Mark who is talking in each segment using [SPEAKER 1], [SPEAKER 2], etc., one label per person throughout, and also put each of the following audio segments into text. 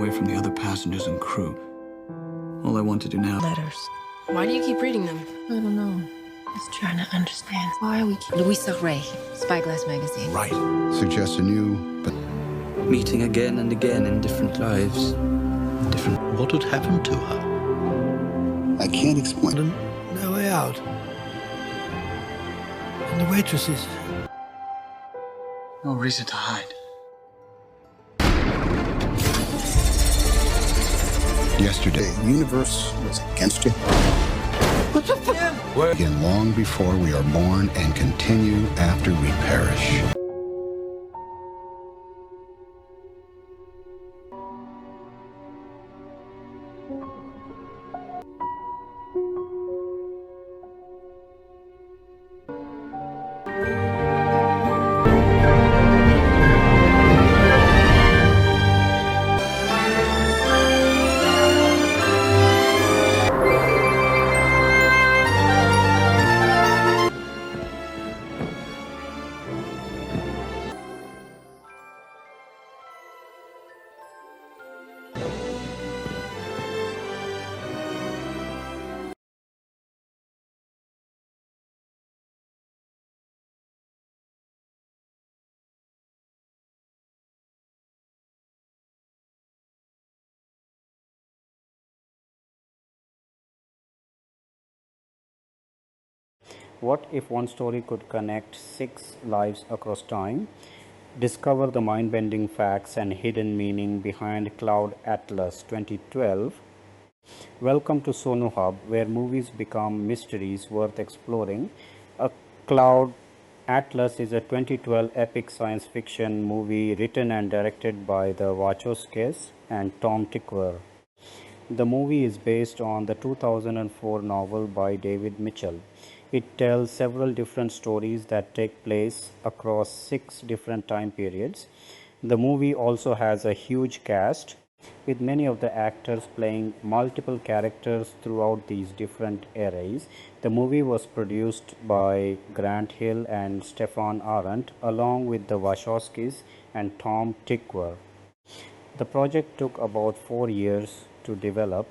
[SPEAKER 1] away from the other passengers and crew. All I want to do now...
[SPEAKER 2] Letters.
[SPEAKER 3] Why do you keep reading them?
[SPEAKER 2] I don't know. Just trying to understand why we keep...
[SPEAKER 4] Louisa Ray, Spyglass magazine.
[SPEAKER 5] Right. Suggests a new, but...
[SPEAKER 1] meeting again and again in different lives. Different...
[SPEAKER 6] What had happened to her?
[SPEAKER 5] I can't explain.
[SPEAKER 6] No way out. And the waitresses.
[SPEAKER 1] No reason to hide.
[SPEAKER 5] Yesterday, the universe was against you.
[SPEAKER 6] What the fuck?
[SPEAKER 5] Begin long before we are born and continue after we perish.
[SPEAKER 7] What if one story could connect 6 lives across time? Discover the mind-bending facts and hidden meaning behind Cloud Atlas 2012. Welcome to SONU HUB, where movies become mysteries worth exploring. A Cloud Atlas is a 2012 epic science fiction movie written and directed by the Wachowskis and Tom Tykwer. The movie is based on the 2004 novel by David Mitchell. It tells several different stories that take place across 6 different time periods. The movie also has a huge cast, with many of the actors playing multiple characters throughout these different eras. The movie was produced by Grant Hill and Stefan Arendt, along with the Wachowskis and Tom Tykwer. The project took about 4 years to develop,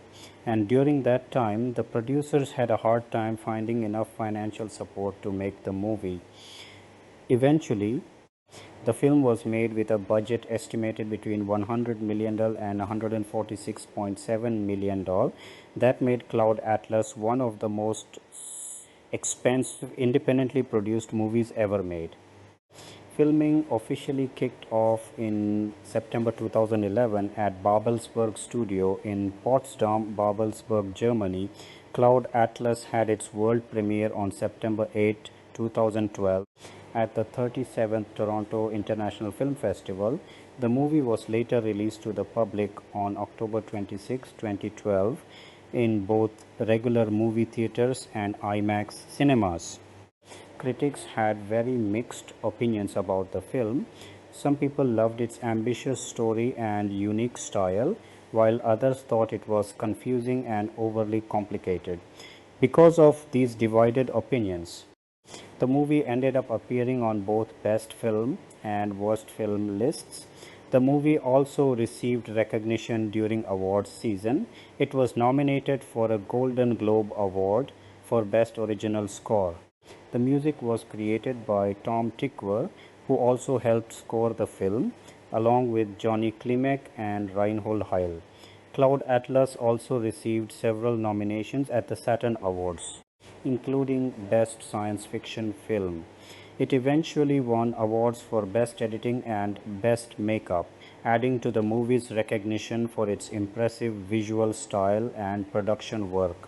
[SPEAKER 7] and during that time the producers had a hard time finding enough financial support to make the movie. Eventually, the film was made with a budget estimated between $100 million and $146.7 million. That made Cloud Atlas one of the most expensive independently produced movies ever made. Filming officially kicked off in September 2011 at Babelsberg Studio in Potsdam, Babelsberg, Germany. Cloud Atlas had its world premiere on September 8, 2012 at the 37th Toronto International Film Festival. The movie was later released to the public on October 26, 2012 in both regular movie theaters and IMAX cinemas. Critics had very mixed opinions about the film. Some people loved its ambitious story and unique style, while others thought it was confusing and overly complicated. Because of these divided opinions, the movie ended up appearing on both Best Film and Worst Film lists. The movie also received recognition during awards season. It was nominated for a Golden Globe Award for Best Original Score. The music was created by Tom Tykwer, who also helped score the film, along with Johnny Klimek and Reinhold Heil. Cloud Atlas also received several nominations at the Saturn Awards, including Best Science Fiction Film. It eventually won awards for Best Editing and Best Makeup, adding to the movie's recognition for its impressive visual style and production work.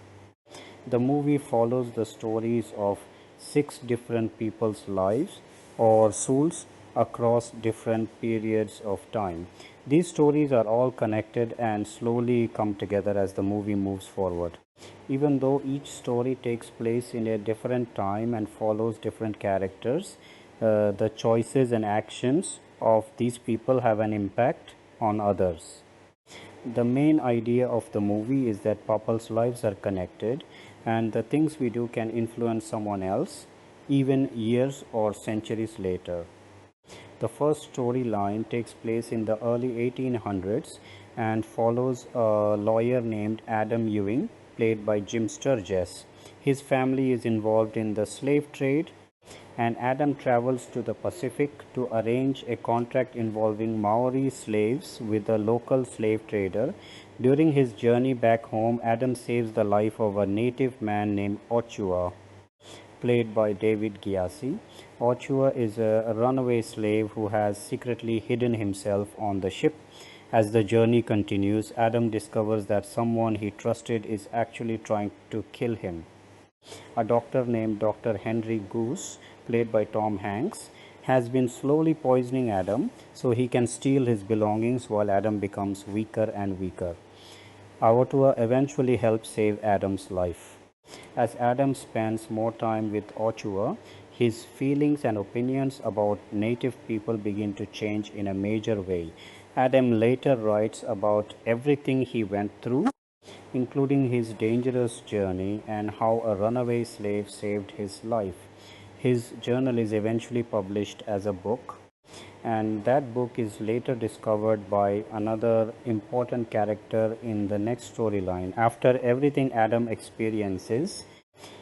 [SPEAKER 7] The movie follows the stories of 6 different people's lives or souls across different periods of time. These stories are all connected and slowly come together as the movie moves forward. Even though each story takes place in a different time and follows different characters, the choices and actions of these people have an impact on others. The main idea of the movie is that people's lives are connected, and the things we do can influence someone else, even years or centuries later. The first storyline takes place in the early 1800s and follows a lawyer named Adam Ewing, played by Jim Sturgess. His family is involved in the slave trade, and Adam travels to the Pacific to arrange a contract involving Maori slaves with a local slave trader. During his journey back home, Adam saves the life of a native man named Ochua, played by David Gyasi. Ochua is a runaway slave who has secretly hidden himself on the ship. As the journey continues, Adam discovers that someone he trusted is actually trying to kill him. A doctor named Dr. Henry Goose, played by Tom Hanks, has been slowly poisoning Adam so he can steal his belongings while Adam becomes weaker and weaker. Awatua eventually helps save Adam's life. As Adam spends more time with Ochua, his feelings and opinions about native people begin to change in a major way. Adam later writes about everything he went through, including his dangerous journey and how a runaway slave saved his life. His journal is eventually published as a book, and that book is later discovered by another important character in the next storyline. After everything Adam experiences,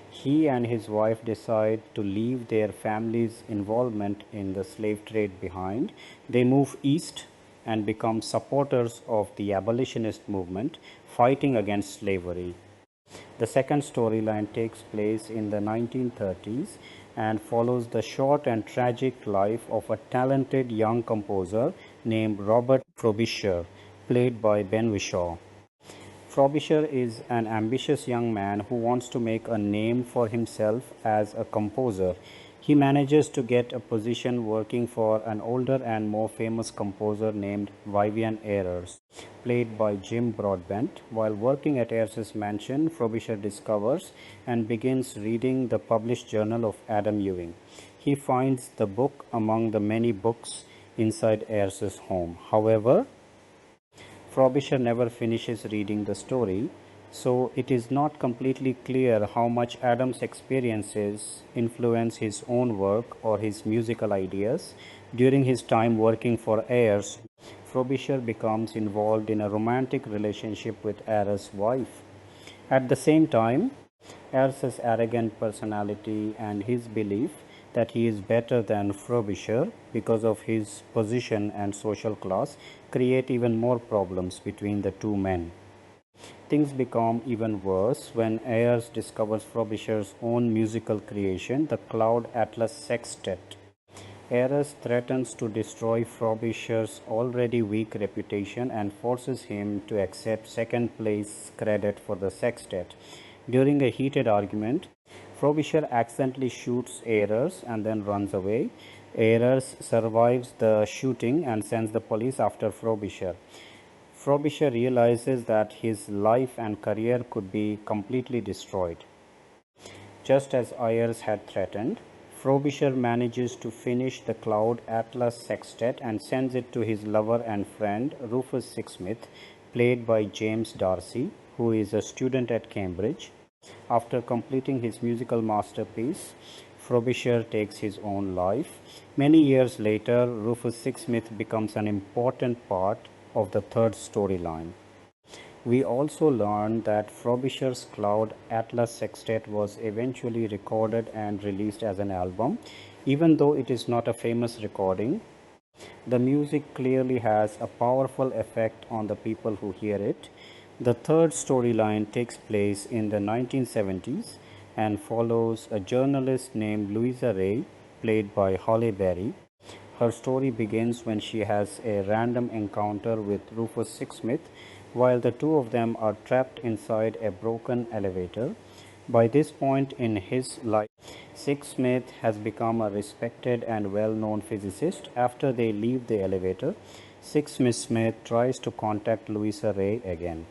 [SPEAKER 7] he and his wife decide to leave their family's involvement in the slave trade behind. They move east and become supporters of the abolitionist movement, fighting against slavery. The second storyline takes place in the 1930s and follows the short and tragic life of a talented young composer named Robert Frobisher, played by Ben Whishaw. Frobisher is an ambitious young man who wants to make a name for himself as a composer. He manages to get a position working for an older and more famous composer named Vivian Ayres, played by Jim Broadbent. While working at Ayres' mansion, Frobisher discovers and begins reading the published journal of Adam Ewing. He finds the book among the many books inside Ayres' home. However, Frobisher never finishes reading the story, so it is not completely clear how much Adam's experiences influence his own work or his musical ideas. During his time working for Ayres, Frobisher becomes involved in a romantic relationship with Ayres' wife. At the same time, Ayres' arrogant personality and his belief that he is better than Frobisher because of his position and social class create even more problems between the two men. Things become even worse when Ayres discovers Frobisher's own musical creation, the Cloud Atlas Sextet. Ayres threatens to destroy Frobisher's already weak reputation and forces him to accept second place credit for the sextet. During a heated argument, Frobisher accidentally shoots Ayres and then runs away. Ayres survives the shooting and sends the police after Frobisher. Frobisher realizes that his life and career could be completely destroyed. Just as Ayres had threatened, Frobisher manages to finish the Cloud Atlas Sextet and sends it to his lover and friend Rufus Sixsmith, played by James D'Arcy, who is a student at Cambridge. After completing his musical masterpiece, Frobisher takes his own life. Many years later, Rufus Sixsmith becomes an important part of the third storyline. We also learned that Frobisher's Cloud Atlas Sextet was eventually recorded and released as an album. Even though it is not a famous recording, the music clearly has a powerful effect on the people who hear it. The third storyline takes place in the 1970s and follows a journalist named Louisa Ray, played by Halle Berry. Her story begins when she has a random encounter with Rufus Sixsmith while the two of them are trapped inside a broken elevator. By this point in his life, Sixsmith has become a respected and well-known physicist. After they leave the elevator, Sixsmith tries to contact Louisa Ray again.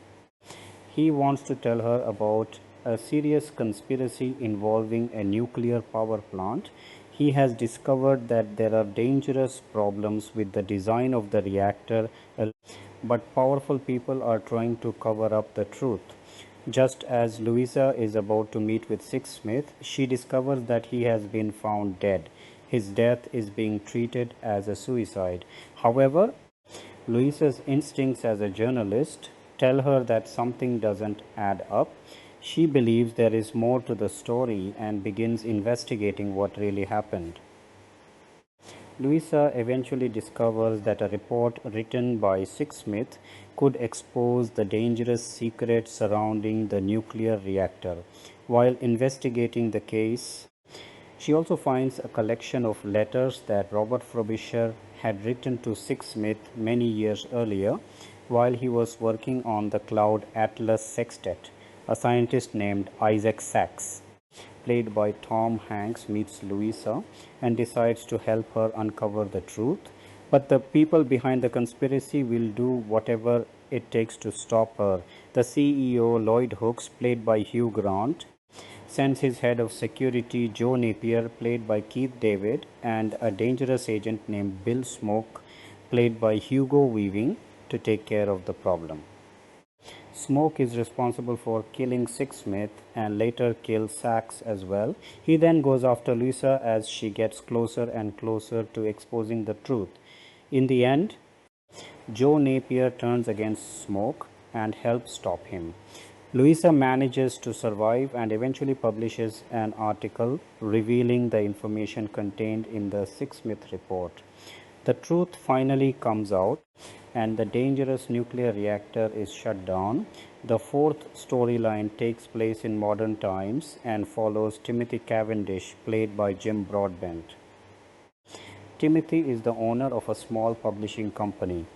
[SPEAKER 7] He wants to tell her about a serious conspiracy involving a nuclear power plant. He has discovered that there are dangerous problems with the design of the reactor, but powerful people are trying to cover up the truth. Just as Louisa is about to meet with Sixsmith, she discovers that he has been found dead. His death is being treated as a suicide. However, Louisa's instincts as a journalist tell her that something doesn't add up. She believes there is more to the story and begins investigating what really happened. Louisa eventually discovers that a report written by Sixsmith could expose the dangerous secrets surrounding the nuclear reactor. While investigating the case, she also finds a collection of letters that Robert Frobisher had written to Sixsmith many years earlier while he was working on the Cloud Atlas Sextet. A scientist named Isaac Sachs, played by Tom Hanks, meets Louisa and decides to help her uncover the truth. But the people behind the conspiracy will do whatever it takes to stop her. The CEO, Lloyd Hooks, played by Hugh Grant, sends his head of security, Joe Napier, played by Keith David, and a dangerous agent named Bill Smoke, played by Hugo Weaving, to take care of the problem. Smoke is responsible for killing Sixsmith and later kills Sachs as well. He then goes after Louisa as she gets closer and closer to exposing the truth. In the end, Joe Napier turns against Smoke and helps stop him. Louisa manages to survive and eventually publishes an article revealing the information contained in the Sixsmith report. The truth finally comes out and the dangerous nuclear reactor is shut down. The fourth storyline takes place in modern times and follows Timothy Cavendish, played by Jim Broadbent. Timothy is the owner of a small publishing company.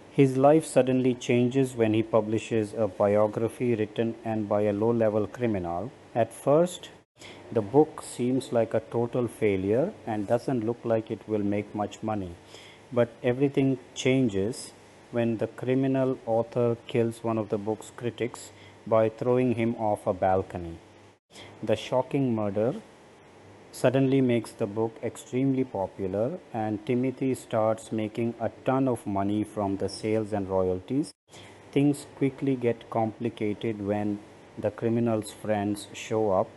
[SPEAKER 7] His life suddenly changes when he publishes a biography written and by a low-level criminal. At first, the book seems like a total failure and doesn't look like it will make much money. But everything changes when the criminal author kills one of the book's critics by throwing him off a balcony. The shocking murder suddenly makes the book extremely popular, and Timothy starts making a ton of money from the sales and royalties. Things quickly get complicated when the criminal's friends show up,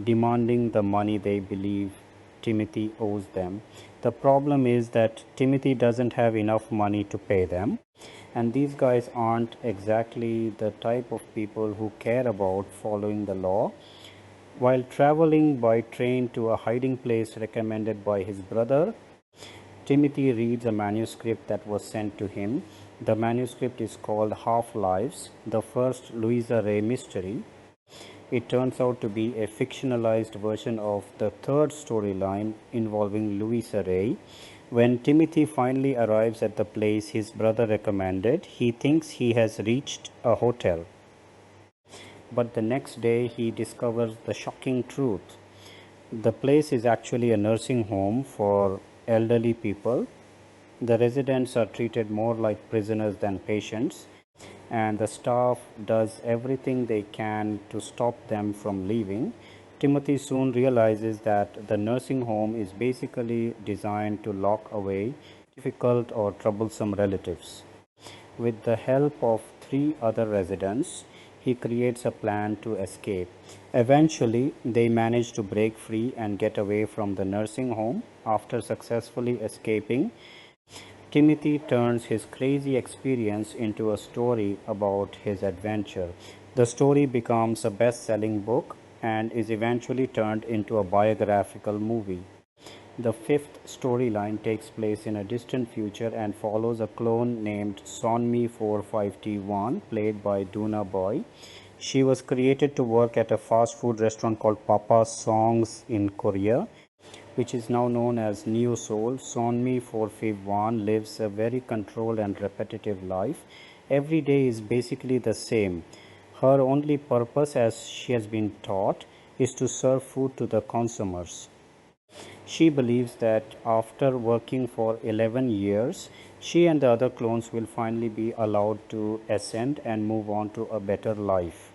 [SPEAKER 7] demanding the money they believe Timothy owes them. The problem is that Timothy doesn't have enough money to pay them, and these guys aren't exactly the type of people who care about following the law. While traveling by train to a hiding place recommended by his brother, Timothy reads a manuscript that was sent to him. The manuscript is called Half-Lives, the first Louisa Ray mystery. It turns out to be a fictionalized version of the third storyline involving Louisa Ray. When Timothy finally arrives at the place his brother recommended, he thinks he has reached a hotel. But the next day he discovers the shocking truth. The place is actually a nursing home for elderly people. The residents are treated more like prisoners than patients, and the staff does everything they can to stop them from leaving. Timothy soon realizes that the nursing home is basically designed to lock away difficult or troublesome relatives. With the help of 3 other residents, he creates a plan to escape. Eventually, they manage to break free and get away from the nursing home. After successfully escaping, Timothy turns his crazy experience into a story about his adventure. The story becomes a best-selling book and is eventually turned into a biographical movie. The fifth storyline takes place in a distant future and follows a clone named Sonmi 45T1, played by Doona Bae. She was created to work at a fast food restaurant called Papa Song's in Korea, which is now known as Neo Seoul. Sonmi 451 lives a very controlled and repetitive life. Every day is basically the same. Her only purpose, as she has been taught, is to serve food to the consumers. She believes that after working for 11 years, she and the other clones will finally be allowed to ascend and move on to a better life.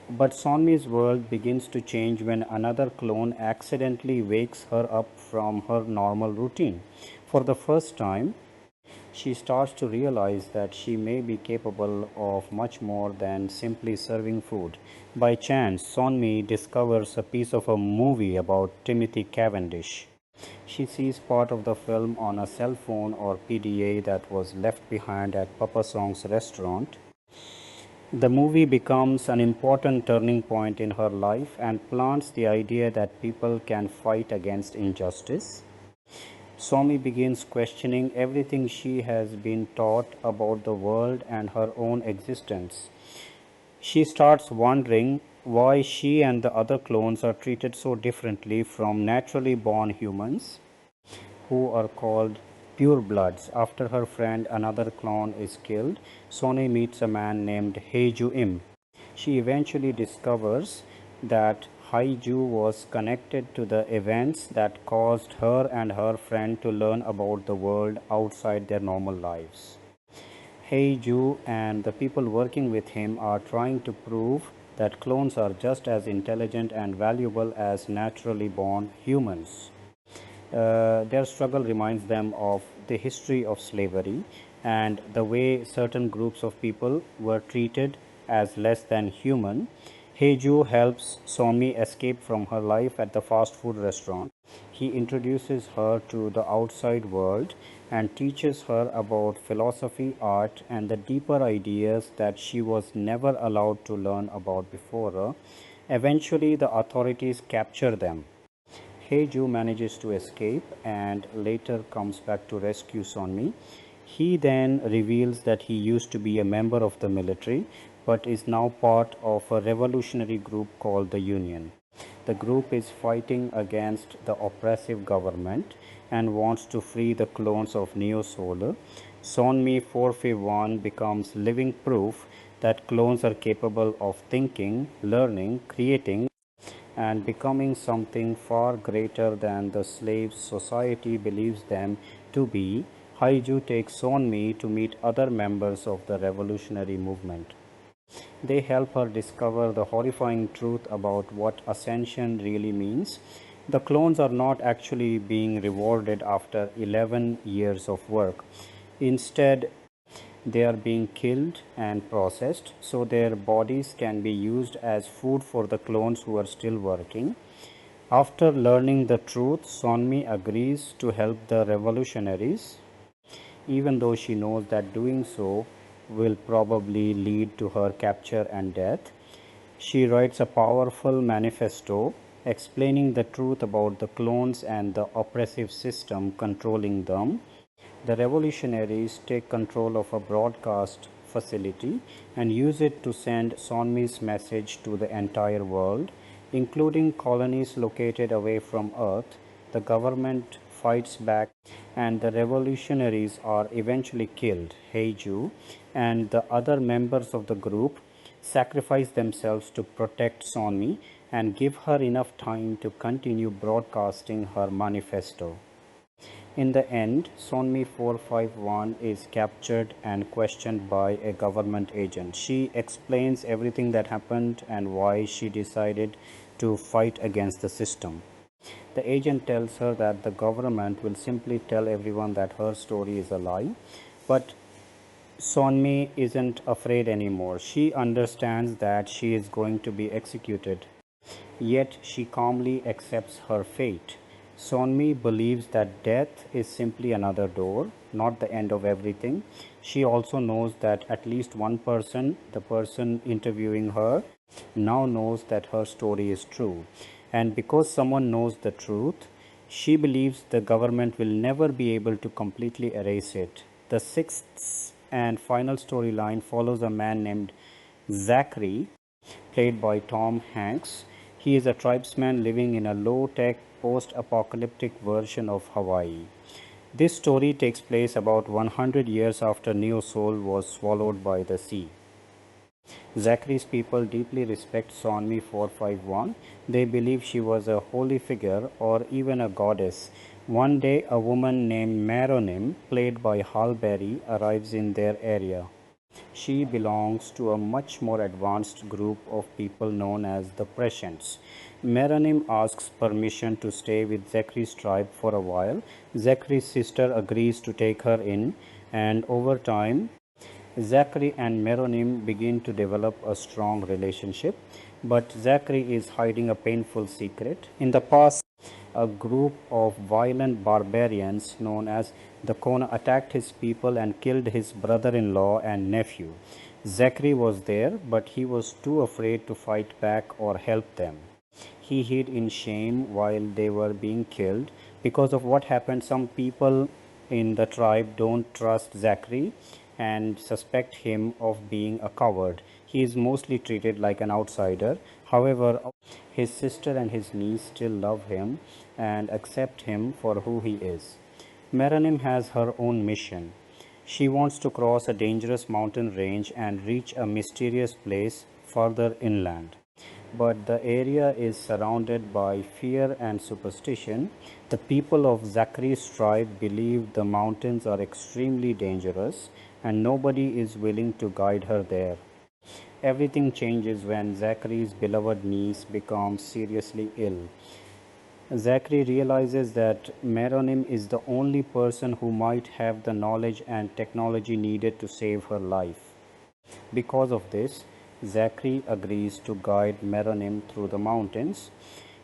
[SPEAKER 7] But Sonmi's world begins to change when another clone accidentally wakes her up from her normal routine. For the first time, she starts to realize that she may be capable of much more than simply serving food. By chance, Sonmi discovers a piece of a movie about Timothy Cavendish. She sees part of the film on a cell phone or PDA that was left behind at Papa Song's restaurant. The movie becomes an important turning point in her life and plants the idea that people can fight against injustice. Somi begins questioning everything she has been taught about the world and her own existence. She starts wondering why she and the other clones are treated so differently from naturally born humans, who are called purebloods. After her friend, another clone, is killed, Sone meets a man named Heiju Im. She eventually discovers that Haiju was connected to the events that caused her and her friend to learn about the world outside their normal lives. Heiju and the people working with him are trying to prove that clones are just as intelligent and valuable as naturally born humans. Their struggle reminds them of the history of slavery and the way certain groups of people were treated as less than human. Heiju helps Somi escape from her life at the fast food restaurant. He introduces her to the outside world and teaches her about philosophy, art, and the deeper ideas that she was never allowed to learn about before. Eventually, the authorities capture them. Heiju manages to escape and later comes back to rescue Sonmi. He then reveals that he used to be a member of the military but is now part of a revolutionary group called the Union. The group is fighting against the oppressive government and wants to free the clones of Neo Solar. Sonmi 451 becomes living proof that clones are capable of thinking, learning, creating, and becoming something far greater than the slaves society believes them to be. Haiju takes Sonmi to meet other members of the revolutionary movement. They help her discover the horrifying truth about what ascension really means. The clones are not actually being rewarded after 11 years of work. Instead, they are being killed and processed so their bodies can be used as food for the clones who are still working. After learning the truth, Sonmi agrees to help the revolutionaries, even though she knows that doing so will probably lead to her capture and death. She writes a powerful manifesto explaining the truth about the clones and the oppressive system controlling them. The revolutionaries take control of a broadcast facility and use it to send Sonmi's message to the entire world, including colonies located away from Earth. The government fights back and the revolutionaries are eventually killed. Heiju and the other members of the group sacrifice themselves to protect Sonmi and give her enough time to continue broadcasting her manifesto. In the end, Sonmi 451 is captured and questioned by a government agent. She explains everything that happened and why she decided to fight against the system. The agent tells her that the government will simply tell everyone that her story is a lie, but Sonmi isn't afraid anymore. She understands that she is going to be executed, yet she calmly accepts her fate. Sonmi believes that death is simply another door, not the end of everything. She also knows that at least one person, the person interviewing her, now knows that her story is true. And because someone knows the truth, she believes the government will never be able to completely erase it. The sixth and final storyline follows a man named Zachary, played by Tom Hanks. He is a tribesman living in a low-tech, post-apocalyptic version of Hawaii. This story takes place about 100 years after Neo Sol was swallowed by the sea. Zachary's people deeply respect Sonmi 451. They believe she was a holy figure or even a goddess. One day, a woman named Meronim, played by Halle Berry, arrives in their area. She belongs to a much more advanced group of people known as the Prescients. Meronim asks permission to stay with Zachary's tribe for a while. Zachary's sister agrees to take her in, and over time, Zachary and Meronim begin to develop a strong relationship. But Zachary is hiding a painful secret. In the past, a group of violent barbarians known as the Kona attacked his people and killed his brother-in-law and nephew. Zachary was there, but he was too afraid to fight back or help them. He hid in shame while they were being killed. Because of what happened, some people in the tribe don't trust Zachary and suspect him of being a coward. He is mostly treated like an outsider. However, his sister and his niece still love him and accept him for who he is. Meronym has her own mission. She wants to cross a dangerous mountain range and reach a mysterious place further inland. But the area is surrounded by fear and superstition. The people of Zachary's tribe believe the mountains are extremely dangerous and nobody is willing to guide her there. Everything changes when Zachary's beloved niece becomes seriously ill. Zachary realizes that Meronym is the only person who might have the knowledge and technology needed to save her life. Because of this, Zachary agrees to guide Meronym through the mountains.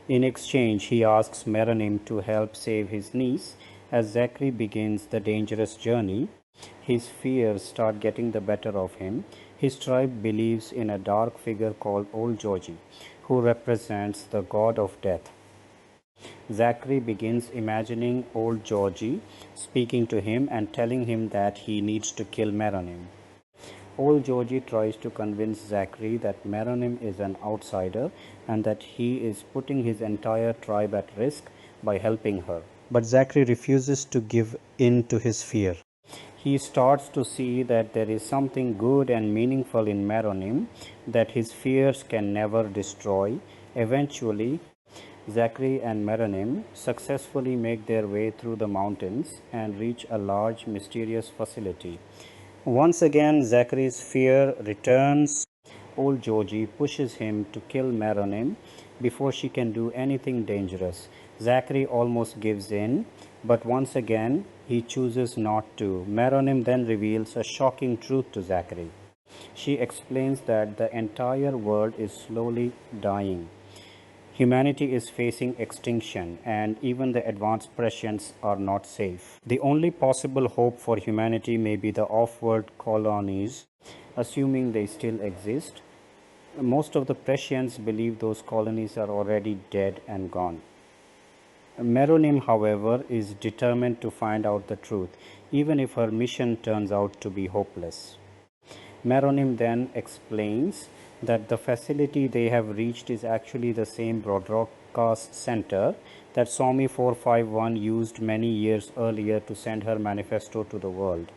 [SPEAKER 7] In exchange, he asks Meronym to help save his niece. As Zachary begins the dangerous journey, his fears start getting the better of him. His tribe believes in a dark figure called Old Georgie, who represents the god of death. Zachary begins imagining Old Georgie speaking to him and telling him that he needs to kill Meronym. Old Georgie tries to convince Zachary that Meronym is an outsider and that he is putting his entire tribe at risk by helping her. But Zachary refuses to give in to his fear. He starts to see that there is something good and meaningful in Meronym that his fears can never destroy. Eventually, Zachary and Meronym successfully make their way through the mountains and reach a large mysterious facility. Once again, Zachary's fear returns. Old Georgie pushes him to kill Meronym before she can do anything dangerous. Zachary almost gives in, but once again, he chooses not to. Meronym then reveals a shocking truth to Zachary. She explains that the entire world is slowly dying. Humanity is facing extinction, and even the advanced prescients are not safe. The only possible hope for humanity may be the off-world colonies, assuming they still exist. Most of the prescients believe those colonies are already dead and gone. Meronym, however, is determined to find out the truth, even if her mission turns out to be hopeless. Meronym then explains that the facility they have reached is actually the same broadcast center that SONU 451 used many years earlier to send her manifesto to the world.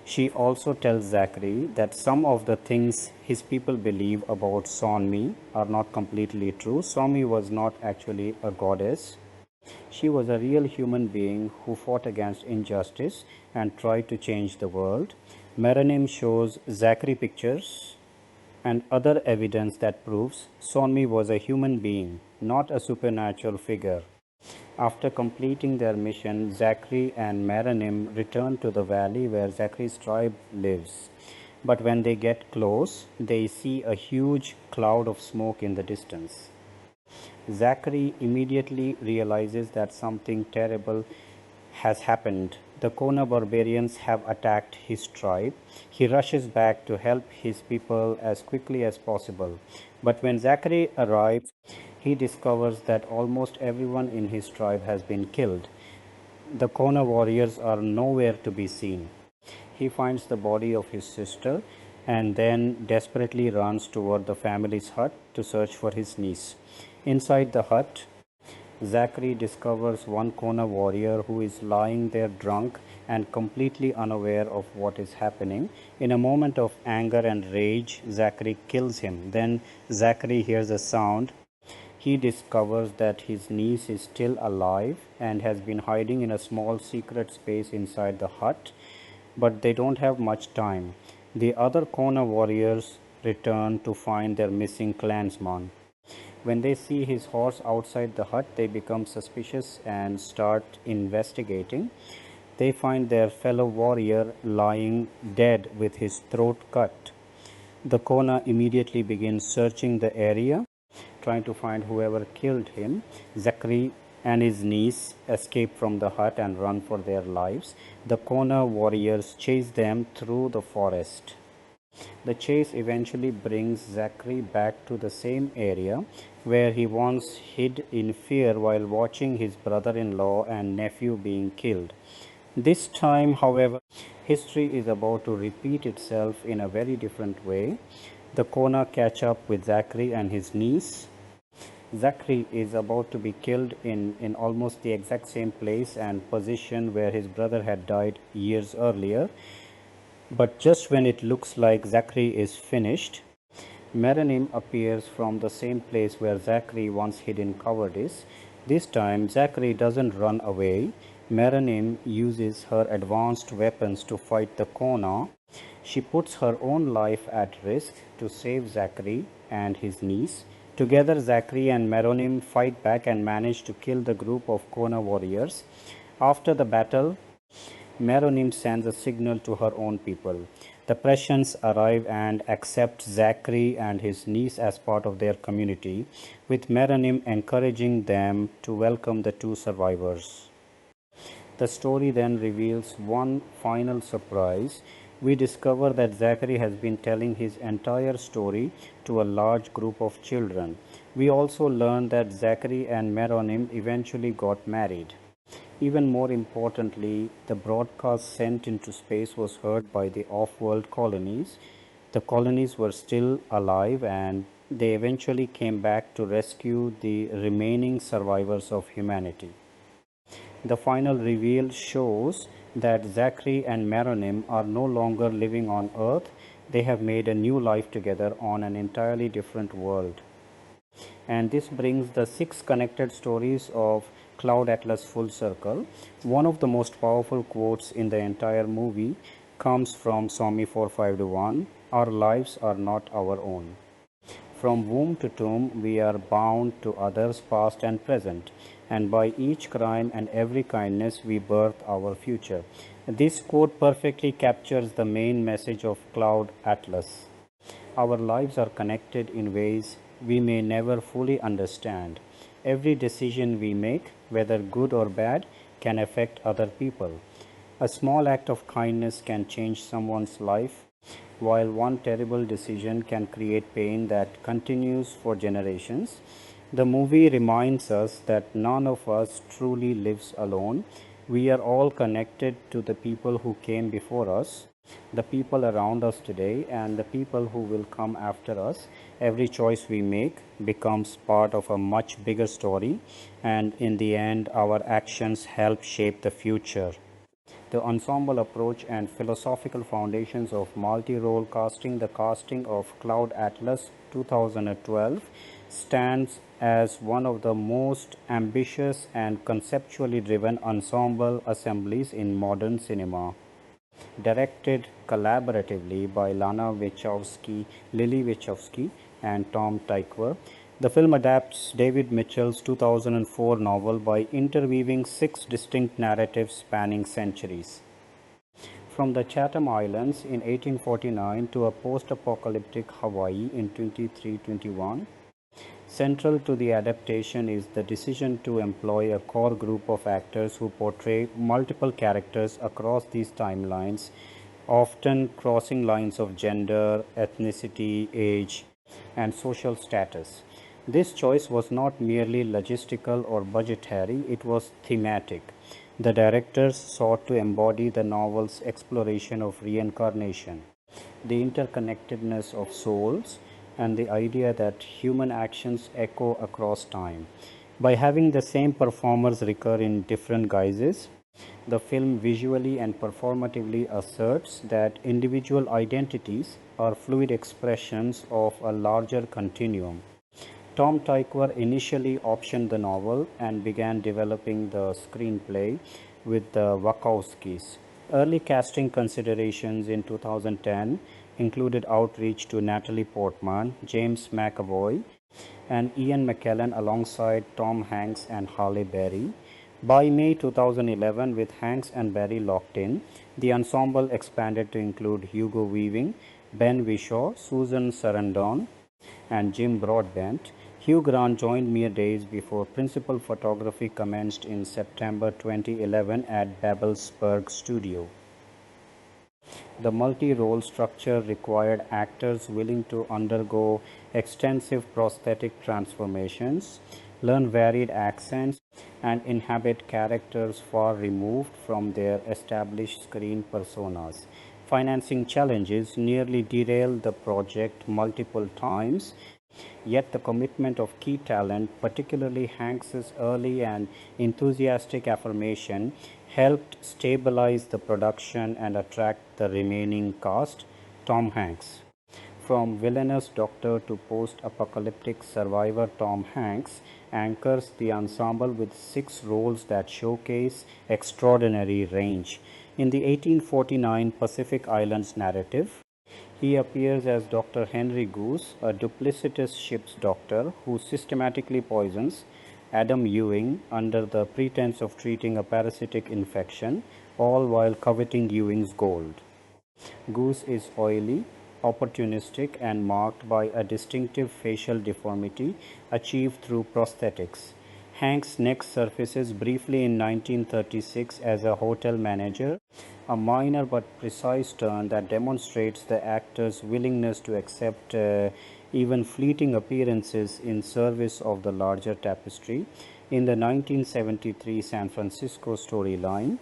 [SPEAKER 7] She also tells Zachary that some of the things his people believe about SONU are not completely true. SONU was not actually a goddess. She was a real human being who fought against injustice and tried to change the world. Meronym shows Zachary pictures and other evidence that proves SONU was a human being, not a supernatural figure. After completing their mission, Zachary and Meronym return to the valley where Zachary's tribe lives. But when they get close, they see a huge cloud of smoke in the distance. Zachary immediately realizes that something terrible has happened. The Kona barbarians have attacked his tribe. He rushes back to help his people as quickly as possible. But when Zachary arrives, he discovers that almost everyone in his tribe has been killed. The Kona warriors are nowhere to be seen. He finds the body of his sister and then desperately runs toward the family's hut to search for his niece. Inside the hut, Zachary discovers one Kona warrior who is lying there drunk and completely unaware of what is happening. In a moment of anger and rage, Zachary kills him. Then Zachary hears a sound. He discovers that his niece is still alive and has been hiding in a small secret space inside the hut, but they don't have much time. The other Kona warriors return to find their missing clansman. When they see his horse outside the hut, they become suspicious and start investigating. They find their fellow warrior lying dead with his throat cut. The Kona immediately begins searching the area, trying to find whoever killed him. Zachary and his niece escape from the hut and run for their lives. The Kona warriors chase them through the forest. The chase eventually brings Zachary back to the same area where he once hid in fear while watching his brother-in-law and nephew being killed. This time, however, history is about to repeat itself in a very different way. The Kona catch up with Zachary and his niece. Zachary is about to be killed in almost the exact same place and position where his brother had died years earlier. But just when it looks like Zachary is finished, Meronym appears from the same place where Zachary once hid in cowardice. This time, Zachary doesn't run away. Meronym uses her advanced weapons to fight the Kona. She puts her own life at risk to save Zachary and his niece. Together, Zachary and Meronym fight back and manage to kill the group of Kona warriors. After the battle, Meronym sends a signal to her own people. The Prussians arrive and accept Zachary and his niece as part of their community, with Meronym encouraging them to welcome the two survivors. The story then reveals one final surprise. We discover that Zachary has been telling his entire story to a large group of children. We also learn that Zachary and Meronym eventually got married. Even more importantly, the broadcast sent into space was heard by the off-world colonies. The colonies were still alive and they eventually came back to rescue the remaining survivors of humanity. The final reveal shows that Zachary and Meronym are no longer living on Earth. They have made a new life together on an entirely different world. And this brings the 6 connected stories of Cloud Atlas full circle. One of the most powerful quotes in the entire movie comes from Swami 4521, "Our lives are not our own. From womb to tomb, we are bound to others past and present, and by each crime and every kindness we birth our future." This quote perfectly captures the main message of Cloud Atlas. Our lives are connected in ways we may never fully understand. Every decision we make, whether good or bad, can affect other people. A small act of kindness can change someone's life, while one terrible decision can create pain that continues for generations. The movie reminds us that none of us truly lives alone. We are all connected to the people who came before us, the people around us today, and the people who will come after us. Every choice we make becomes part of a much bigger story, and in the end, our actions help shape the future. The ensemble approach and philosophical foundations of multi-role casting, the casting of Cloud Atlas 2012, stands as one of the most ambitious and conceptually driven ensemble assemblies in modern cinema. Directed collaboratively by Lily Wachowski, and Tom Tykwer, the film adapts David Mitchell's 2004 novel by interweaving 6 distinct narratives spanning centuries. From the Chatham Islands in 1849 to a post-apocalyptic Hawaii in 2321, central to the adaptation is the decision to employ a core group of actors who portray multiple characters across these timelines, often crossing lines of gender, ethnicity, age, and social status. This choice was not merely logistical or budgetary, it was thematic. The directors sought to embody the novel's exploration of reincarnation, the interconnectedness of souls, and the idea that human actions echo across time. By having the same performers recur in different guises, the film visually and performatively asserts that individual identities are fluid expressions of a larger continuum. Tom Tykwer initially optioned the novel and began developing the screenplay with the Wachowskis. Early casting considerations in 2010 included outreach to Natalie Portman, James McAvoy, and Ian McKellen alongside Tom Hanks and Halle Berry. By May 2011, with Hanks and Berry locked in, the ensemble expanded to include Hugo Weaving, Ben Whishaw, Susan Sarandon, and Jim Broadbent. Hugh Grant joined mere days before principal photography commenced in September 2011 at Babelsberg Studio. The multi-role structure required actors willing to undergo extensive prosthetic transformations, learn varied accents, and inhabit characters far removed from their established screen personas. Financing challenges nearly derailed the project multiple times, yet the commitment of key talent, particularly Hanks's early and enthusiastic affirmation, helped stabilize the production and attract the remaining cast. Tom Hanks. From villainous doctor to post-apocalyptic survivor, Tom Hanks anchors the ensemble with 6 roles that showcase extraordinary range. In the 1849 Pacific Islands narrative, he appears as Dr. Henry Goose, a duplicitous ship's doctor who systematically poisons Adam Ewing under the pretense of treating a parasitic infection, all while coveting Ewing's gold. Goose is oily, opportunistic, and marked by a distinctive facial deformity achieved through prosthetics. Hanks next surfaces briefly in 1936 as a hotel manager, a minor but precise turn that demonstrates the actor's willingness to accept even fleeting appearances in service of the larger tapestry. In the 1973 San Francisco storyline,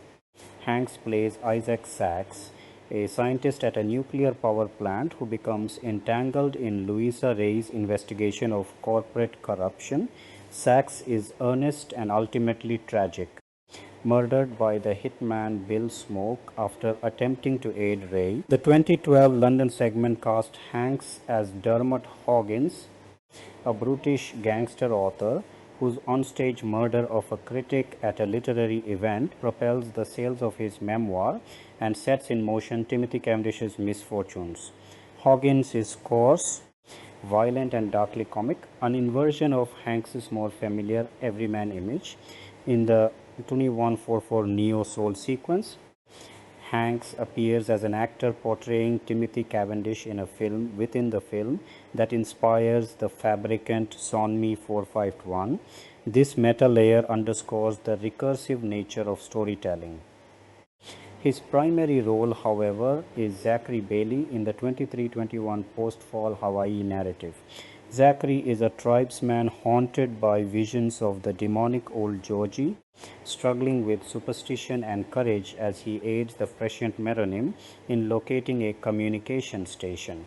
[SPEAKER 7] Hanks plays Isaac Sachs, a scientist at a nuclear power plant who becomes entangled in Louisa Ray's investigation of corporate corruption. Sachs is earnest and ultimately tragic, murdered by the hitman Bill Smoke after attempting to aid Ray. The 2012 London segment cast Hanks as Dermot Hoggins, a brutish gangster author whose onstage murder of a critic at a literary event propels the sales of his memoir and sets in motion Timothy Cavendish's misfortunes. Hoggins is coarse, violent, and darkly comic, an inversion of Hanks's more familiar everyman image. In the 2144 Neo Soul sequence, Hanks appears as an actor portraying Timothy Cavendish in a film within the film that inspires the Fabricant SONU 451. This meta layer underscores the recursive nature of storytelling. His primary role, however, is Zachary Bailey in the 2321 post-fall Hawaii narrative. Zachary is a tribesman haunted by visions of the demonic old Georgie, struggling with superstition and courage as he aids the prescient Meronym in locating a communication station.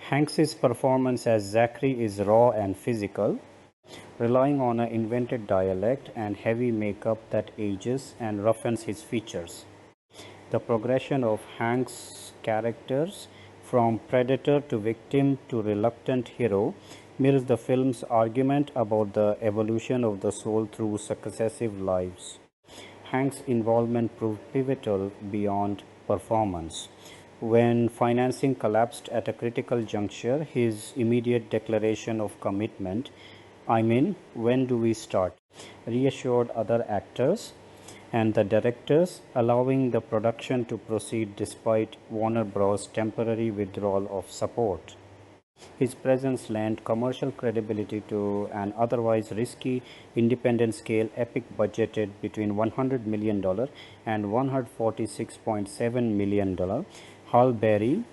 [SPEAKER 7] Hanks's performance as Zachary is raw and physical, relying on an invented dialect and heavy makeup that ages and roughens his features. The progression of Hanks' characters from predator to victim to reluctant hero mirrors the film's argument about the evolution of the soul through successive lives. Hanks' involvement proved pivotal beyond performance. When financing collapsed at a critical juncture, his immediate declaration of commitment, "I'm in, when do we start?" reassured other actors and the directors, allowing the production to proceed despite Warner Bros.' temporary withdrawal of support. His presence lent commercial credibility to an otherwise risky independent scale epic budgeted between $100 million and $146.7 million. Halle Berry,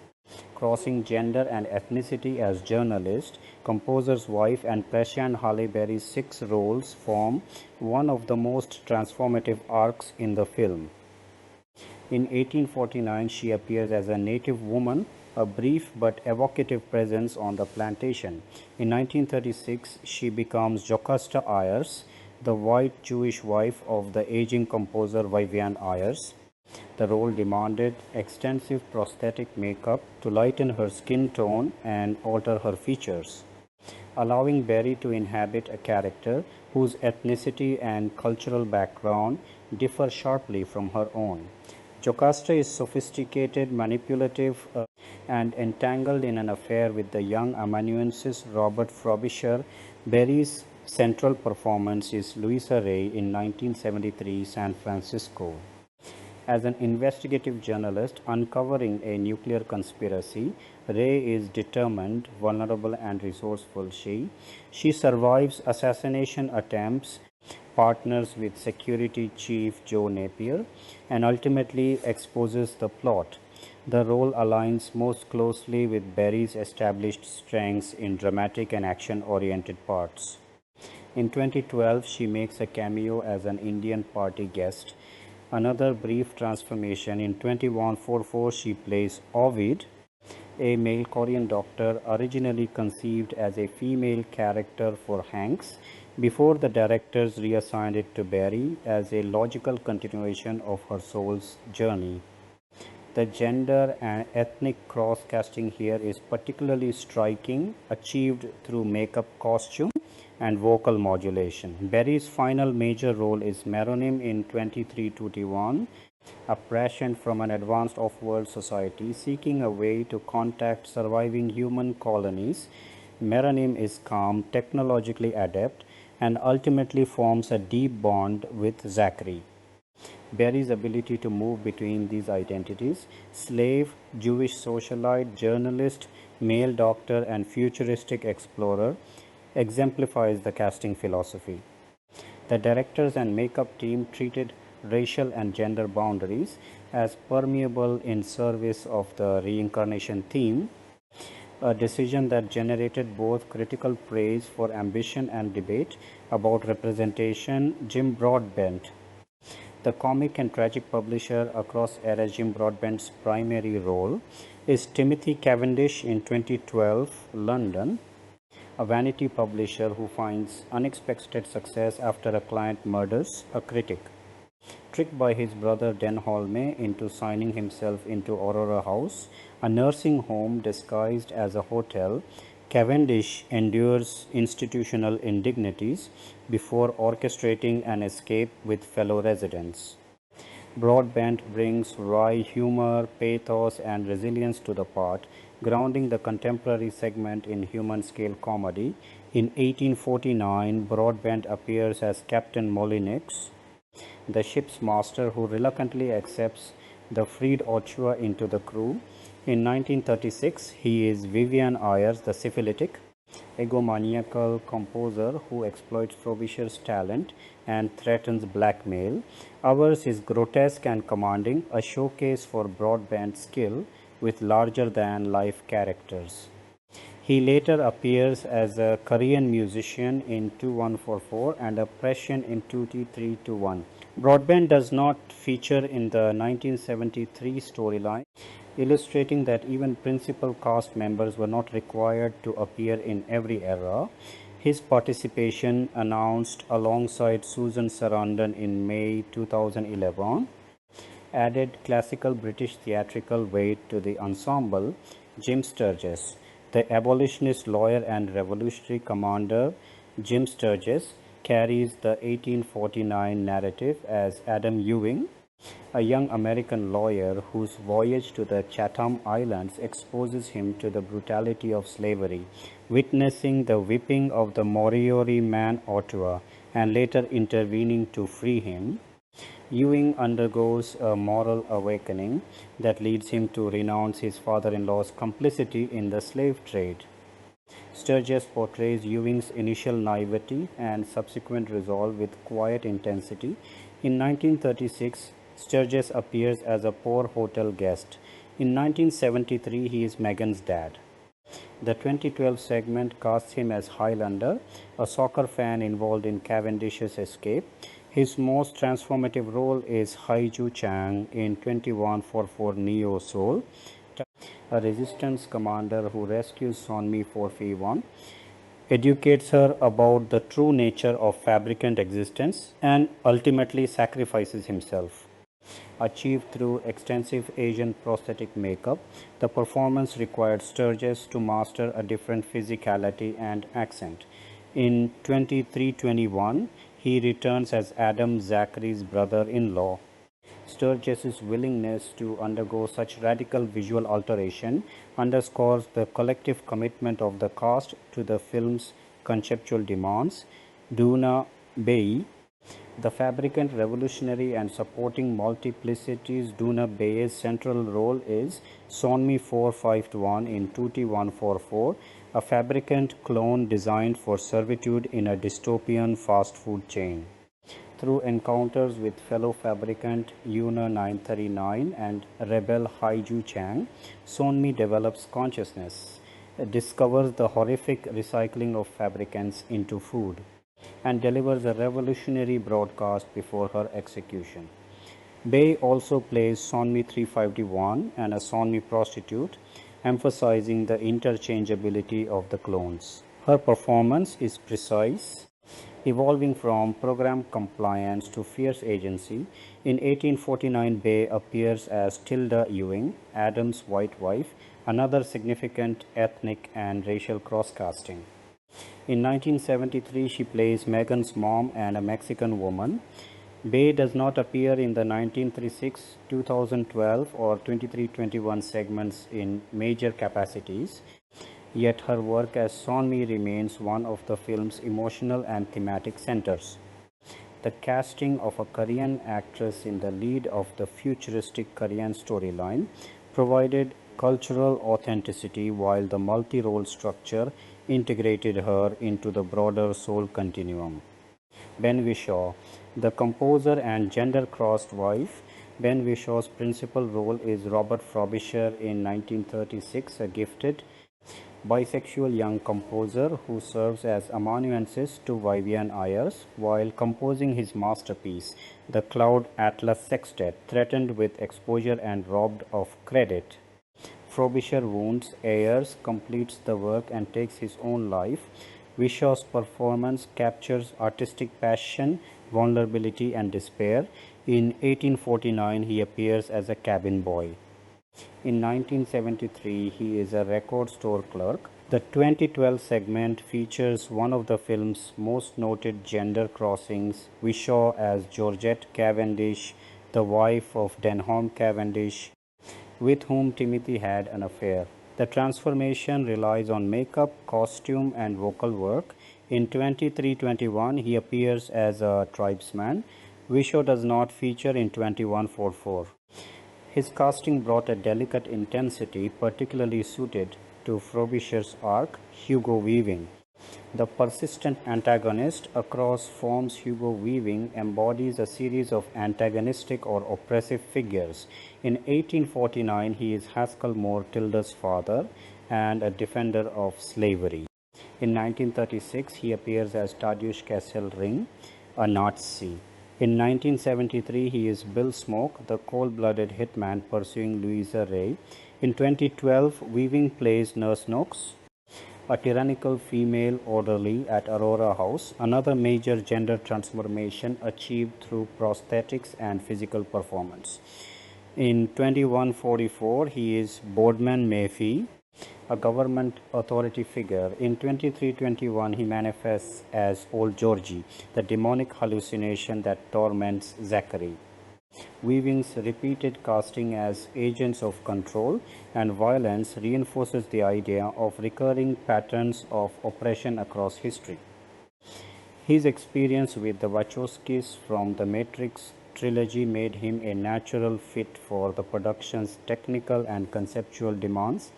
[SPEAKER 7] crossing gender and ethnicity as journalist, composer's wife, and prescient Halle Berry's 6 roles form one of the most transformative arcs in the film. In 1849, she appears as a native woman, a brief but evocative presence on the plantation. In 1936, she becomes Jocasta Ayers, the white Jewish wife of the aging composer Vivian Ayers. The role demanded extensive prosthetic makeup to lighten her skin tone and alter her features, allowing Berry to inhabit a character whose ethnicity and cultural background differ sharply from her own. Jocasta is sophisticated, manipulative, and entangled in an affair with the young amanuensis Robert Frobisher. Berry's central performance is Louisa Ray in 1973 San Francisco. As an investigative journalist uncovering a nuclear conspiracy, Ray is determined, vulnerable, and resourceful. She survives assassination attempts, partners with security chief Joe Napier, and ultimately exposes the plot. The role aligns most closely with Berry's established strengths in dramatic and action-oriented parts. In 2012, she makes a cameo as an Indian party guest. Another brief transformation. In 2144, she plays Ovid, a male Korean doctor originally conceived as a female character for Hanks before the directors reassigned it to Berry as a logical continuation of her soul's journey. The gender and ethnic cross-casting here is particularly striking, achieved through makeup, costume, and vocal modulation. Berry's final major role is Meronym in 2321, a patient from an advanced off-world society seeking a way to contact surviving human colonies. Meronym is calm, technologically adept, and ultimately forms a deep bond with Zachary. Berry's ability to move between these identities, slave, Jewish socialite, journalist, male doctor, and futuristic explorer, exemplifies the casting philosophy. The directors and makeup team treated racial and gender boundaries as permeable in service of the reincarnation theme, a decision that generated both critical praise for ambition and debate about representation. Jim Broadbent, the comic and tragic publisher across eras. Jim Broadbent's primary role is Timothy Cavendish in 2012 London, a vanity publisher who finds unexpected success after a client murders a critic. Tricked by his brother Denholme into signing himself into Aurora House, a nursing home disguised as a hotel, Cavendish endures institutional indignities before orchestrating an escape with fellow residents. Broadbent brings wry humor, pathos, and resilience to the part, grounding the contemporary segment in human-scale comedy. In 1849, Broadbent appears as Captain Molineux, the ship's master who reluctantly accepts the freed Ochoa into the crew. In 1936, he is Vivian Ayers, the syphilitic, egomaniacal composer who exploits Frobisher's talent and threatens blackmail. Ours is grotesque and commanding, a showcase for Broadbent's skill with larger-than-life characters. He later appears as a Korean musician in 2144 and a Prussian in 2321. Broadbent does not feature in the 1973 storyline, illustrating that even principal cast members were not required to appear in every era. His participation, announced alongside Susan Sarandon in May 2011, added classical British theatrical weight to the ensemble. Jim Sturgis, the abolitionist lawyer and revolutionary commander Jim Sturgis, carries the 1849 narrative as Adam Ewing, a young American lawyer whose voyage to the Chatham Islands exposes him to the brutality of slavery, witnessing the whipping of the Moriori man Ottawa and later intervening to free him. Ewing undergoes a moral awakening that leads him to renounce his father-in-law's complicity in the slave trade. Sturgis portrays Ewing's initial naivety and subsequent resolve with quiet intensity. In 1936, Sturgis appears as a poor hotel guest. In 1973, he is Megan's dad. The 2012 segment casts him as Highlander, a soccer fan involved in Cavendish's escape. His most transformative role is Haiju Chang in 2144 Neo Soul, a resistance commander who rescues Sonmi 431, educates her about the true nature of fabricant existence, and ultimately sacrifices himself. Achieved through extensive Asian prosthetic makeup, the performance required Sturgis to master a different physicality and accent. In 2321, he returns as Adam Zachary's brother-in-law. Sturgis's willingness to undergo such radical visual alteration underscores the collective commitment of the cast to the film's conceptual demands. Doona Bae, The fabricant, revolutionary and supporting multiplicities, Doona Bae's central role is SONU 451 in 2T144, a fabricant clone designed for servitude in a dystopian fast food chain. Through encounters with fellow fabricant Yuna 939 and rebel Haiju Chang, SONU develops consciousness, discovers the horrific recycling of fabricants into food, and delivers a revolutionary broadcast before her execution. Bae also plays SONU 351 and a SONU prostitute, emphasizing the interchangeability of the clones. Her performance is precise, evolving from program compliance to fierce agency. In 1849, Bae appears as Tilda Ewing, Adam's white wife, another significant ethnic and racial cross-casting. In 1973, she plays Megan's mom and a Mexican woman. Bae does not appear in the 1936, 2012 or 2321 segments in major capacities, yet her work as SONU remains one of the film's emotional and thematic centers. The casting of a Korean actress in the lead of the futuristic Korean storyline provided cultural authenticity, while the multi-role structure integrated her into the broader soul continuum. Ben Whishaw, the composer and gender-crossed wife. Ben Wishaw's principal role is Robert Frobisher in 1936, a gifted bisexual young composer who serves as amanuensis to Vivian Ayers while composing his masterpiece, the Cloud Atlas Sextet, threatened with exposure and robbed of credit. Frobisher wounds Ayers, completes the work and takes his own life. Wishaw's performance captures artistic passion, vulnerability and despair. In 1849, he appears as a cabin boy. In 1973, he is a record store clerk. The 2012 segment features one of the film's most noted gender crossings, Whishaw as Georgette Cavendish, the wife of Denholm Cavendish, with whom Timothy had an affair. The transformation relies on makeup, costume, and vocal work. In 2321, he appears as a tribesman. Whishaw does not feature in 2144. His casting brought a delicate intensity particularly suited to Frobisher's arc, Hugo Weaving. The persistent antagonist across forms Hugo Weaving embodies a series of antagonistic or oppressive figures. In 1849, he is Haskell Moore Tilda's father and a defender of slavery. In 1936, he appears as Tadeusz Kesselring, a Nazi. In 1973, he is Bill Smoke, the cold-blooded hitman pursuing Louisa Ray. In 2012, Weaving plays Nurse Knox, a tyrannical female orderly at Aurora House, another major gender transformation achieved through prosthetics and physical performance. In 2144, he is Boardman Mayfie, a government authority figure. In 2321, he manifests as Old Georgie, the demonic hallucination that torments Zachary. Weaving's repeated casting as agents of control and violence reinforces the idea of recurring patterns of oppression across history. His experience with the Wachowskis from the Matrix trilogy made him a natural fit for the production's technical and conceptual demands.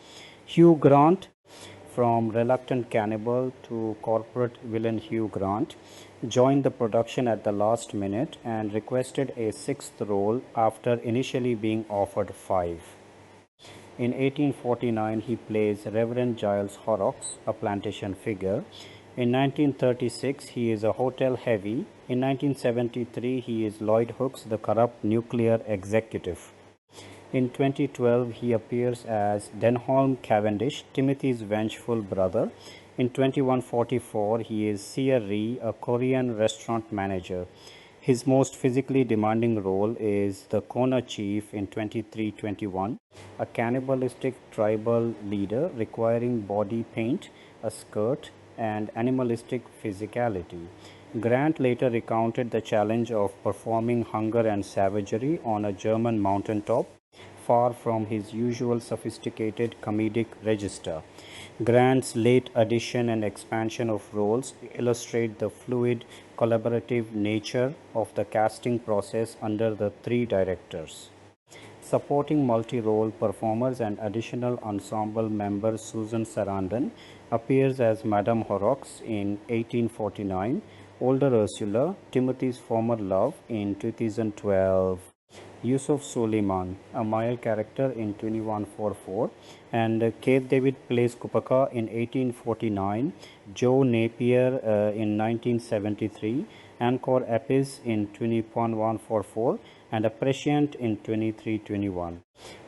[SPEAKER 7] Hugh Grant, from reluctant cannibal to corporate villain Hugh Grant, joined the production at the last minute and requested a sixth role after initially being offered 5. In 1849, he plays Reverend Giles Horrocks, a plantation figure. In 1936, he is a hotel heavy. In 1973, he is Lloyd Hooks, the corrupt nuclear executive. In 2012, he appears as Denholm Cavendish, Timothy's vengeful brother. In 2144, he is Seer Ree, a Korean restaurant manager. His most physically demanding role is the Kona chief in 2321, a cannibalistic tribal leader requiring body paint, a skirt, and animalistic physicality. Grant later recounted the challenge of performing hunger and savagery on a German mountaintop, far from his usual sophisticated comedic register. Grant's late addition and expansion of roles illustrate the fluid collaborative nature of the casting process under the three directors. Supporting multi-role performers and additional ensemble member Susan Sarandon appears as Madame Horrocks in 1849, older Ursula, Timothy's former love, in 2012. Yusuf Suleiman, a male character in 2144, and Keith David plays Kupaka in 1849, Joe Napier in 1973, Angkor Apis in 2144, and A Prescient in 2321.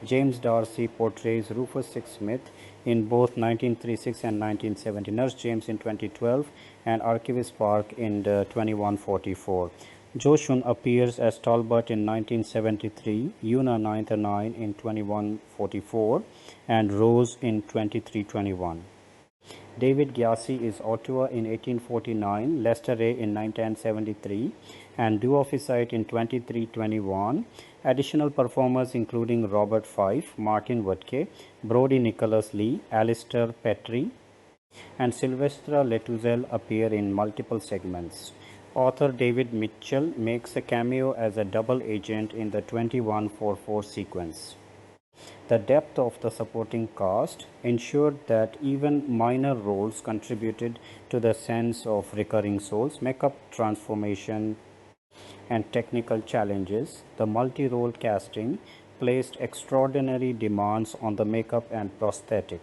[SPEAKER 7] James Darcy portrays Rufus Sixsmith in both 1936 and 1970, Nurse James in 2012, and Archivist Park in 2144. Jo Shun appears as Talbot in 1973, Yuna Naintanine in 2144, and Rose in 2321. David Gyasi is Ottawa in 1849, Lester Ray in 1973, and Duofficite in 2321. Additional performers including Robert Fife, Martin Woodke, Brodie Nicholas Lee, Alistair Petrie, and Sylvestra Letouzel appear in multiple segments. Author David Mitchell makes a cameo as a double agent in the 2144 sequence. The depth of the supporting cast ensured that even minor roles contributed to the sense of recurring souls. Makeup transformation and technical challenges. The multi-role casting placed extraordinary demands on the makeup and prosthetic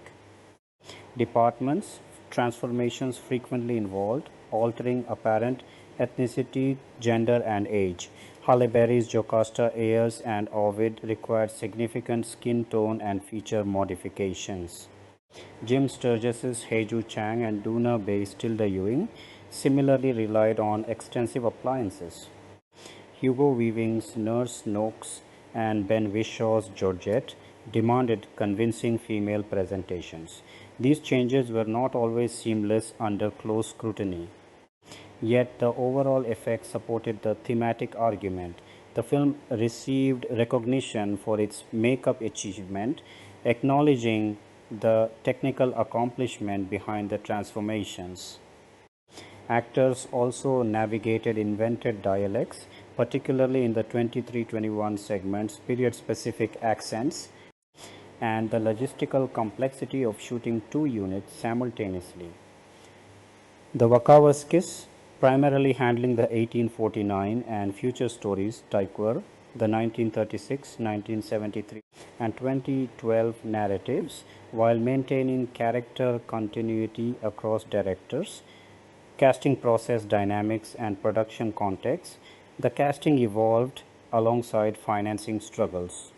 [SPEAKER 7] departments. Transformations frequently involved altering apparent ethnicity, gender, and age. Halle Berry's Jocasta Ayers and Ovid required significant skin tone and feature modifications. Jim Sturgis's Heiju Chang and Doona Bae's Tilda Ewing similarly relied on extensive appliances. Hugo Weaving's Nurse Noakes and Ben Wishaw's Georgette demanded convincing female presentations. These changes were not always seamless under close scrutiny. Yet the overall effect supported the thematic argument. The film received recognition for its makeup achievement, acknowledging the technical accomplishment behind the transformations. Actors also navigated invented dialects, particularly in the 23-21 segments, period-specific accents, and the logistical complexity of shooting two units simultaneously. The Wachowskis, primarily handling the 1849 and future stories, Taikwer, the 1936, 1973, and 2012 narratives, while maintaining character continuity across directors, casting process dynamics, and production context. The casting evolved alongside financing struggles.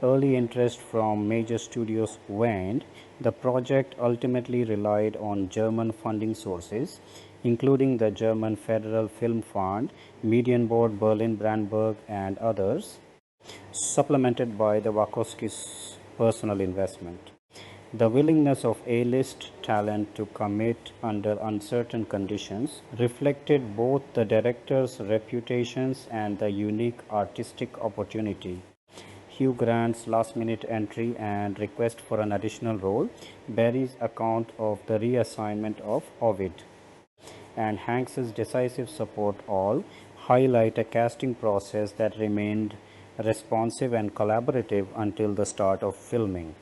[SPEAKER 7] Early interest from major studios waned. The project ultimately relied on German funding sources, including the German Federal Film Fund, Medienboard Berlin Brandenburg, and others, supplemented by the Wachowskis' personal investment. The willingness of A-list talent to commit under uncertain conditions reflected both the directors' reputations and the unique artistic opportunity. Hugh Grant's last-minute entry and request for an additional role, Berry's account of the reassignment of Ovid, and Hanks's decisive support all highlight a casting process that remained responsive and collaborative until the start of filming.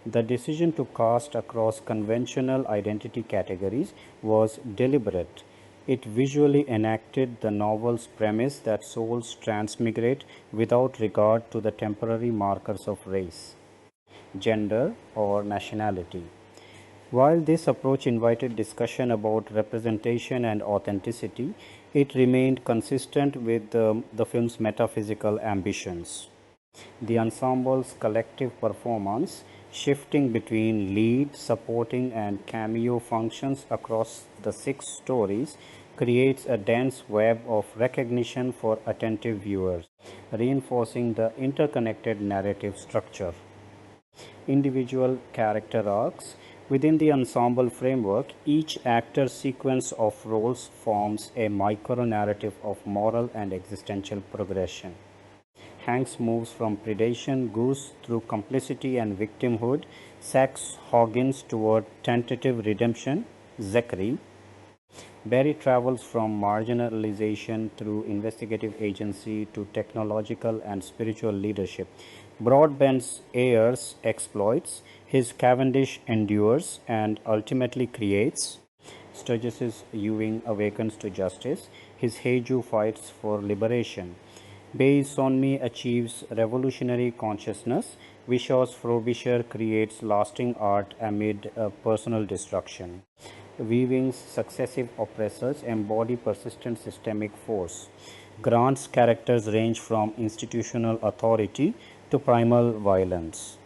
[SPEAKER 7] The decision to cast across conventional identity categories was deliberate. It visually enacted the novel's premise that souls transmigrate without regard to the temporary markers of race, gender, or nationality. While this approach invited discussion about representation and authenticity, it remained consistent with the film's metaphysical ambitions. The ensemble's collective performance, shifting between lead, supporting, and cameo functions across the 6 stories, creates a dense web of recognition for attentive viewers, reinforcing the interconnected narrative structure. Individual character arcs. Within the ensemble framework, each actor's sequence of roles forms a micro-narrative of moral and existential progression. Hanks moves from predation, Goose through complicity and victimhood, Sax Hoggins toward tentative redemption, Zachary, Berry travels from marginalization through investigative agency to technological and spiritual leadership. Broadbent's heirs exploits, his Cavendish endures and ultimately creates. Sturgis's Ewing awakens to justice, his Heiju fights for liberation. Bae's Sonmi achieves revolutionary consciousness, Wishaw's Frobisher creates lasting art amid personal destruction. Weaving's successive oppressors embody persistent systemic force. Grant's characters range from institutional authority to primal violence.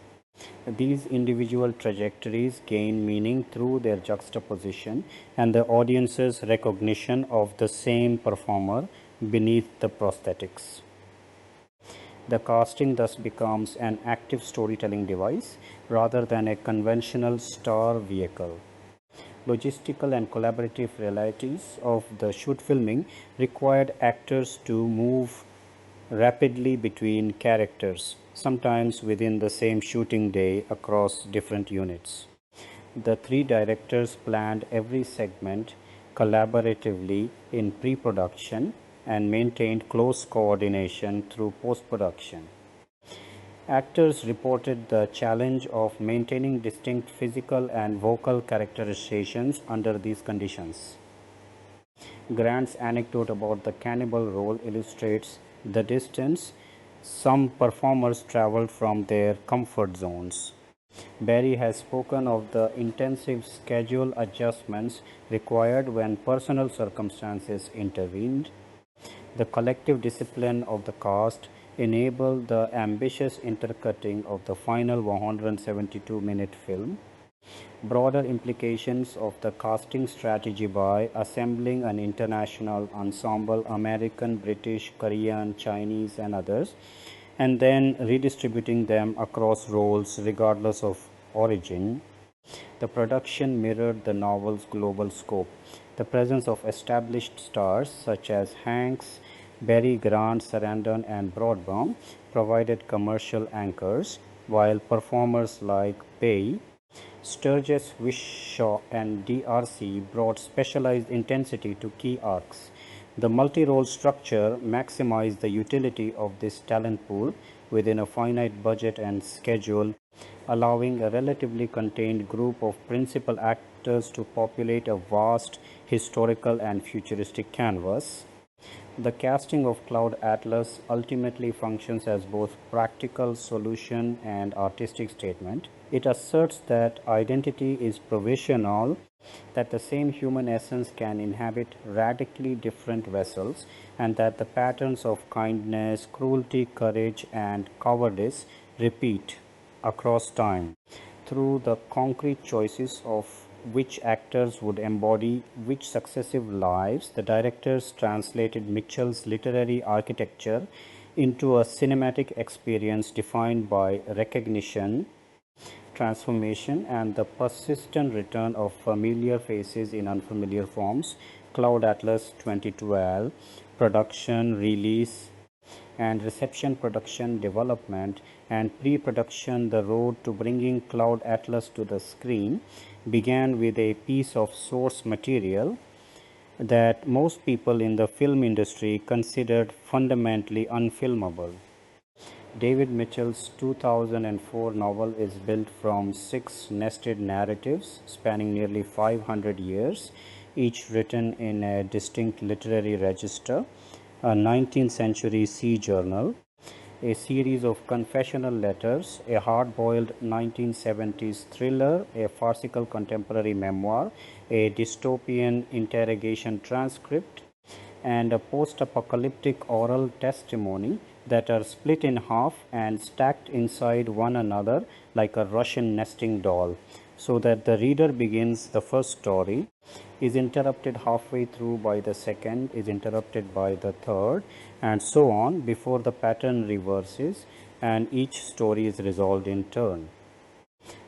[SPEAKER 7] These individual trajectories gain meaning through their juxtaposition and the audience's recognition of the same performer beneath the prosthetics. The casting thus becomes an active storytelling device rather than a conventional star vehicle. Logistical and collaborative realities of the shoot filming required actors to move rapidly between characters, sometimes within the same shooting day across different units. The three directors planned every segment collaboratively in pre-production and maintained close coordination through post-production. Actors reported the challenge of maintaining distinct physical and vocal characterizations under these conditions. Grant's anecdote about the cannibal role illustrates the distance some performers traveled from their comfort zones. Berry has spoken of the intensive schedule adjustments required when personal circumstances intervened. The collective discipline of the cast enabled the ambitious intercutting of the final 172-minute film. Broader implications of the casting strategy by assembling an international ensemble, American, British, Korean, Chinese and others, and then redistributing them across roles regardless of origin. The production mirrored the novel's global scope. The presence of established stars such as Hanks, Berry, Grant, Sarandon and Broadbent provided commercial anchors, while performers like Bae, Sturgis, Whishaw and DRC brought specialized intensity to key arcs. The multi-role structure maximized the utility of this talent pool within a finite budget and schedule, allowing a relatively contained group of principal actors to populate a vast historical and futuristic canvas. The casting of Cloud Atlas ultimately functions as both practical solution and artistic statement. It asserts that identity is provisional, that the same human essence can inhabit radically different vessels, and that the patterns of kindness, cruelty, courage, and cowardice repeat across time. Through the concrete choices of which actors would embody which successive lives, the directors translated Mitchell's literary architecture into a cinematic experience defined by recognition, transformation, and the persistent return of familiar faces in unfamiliar forms. Cloud Atlas 2012, production, release, and reception, production, development, and pre-production. The road to bringing Cloud Atlas to the screen began with a piece of source material that most people in the film industry considered fundamentally unfilmable. David Mitchell's 2004 novel is built from 6 nested narratives spanning nearly 500 years, each written in a distinct literary register, a 19th century sea journal, a series of confessional letters, a hard-boiled 1970s thriller, a farcical contemporary memoir, a dystopian interrogation transcript, and a post-apocalyptic oral testimony that are split in half and stacked inside one another like a Russian nesting doll, so that the reader begins the first story, is interrupted halfway through by the second, is interrupted by the third, and so on before the pattern reverses and each story is resolved in turn.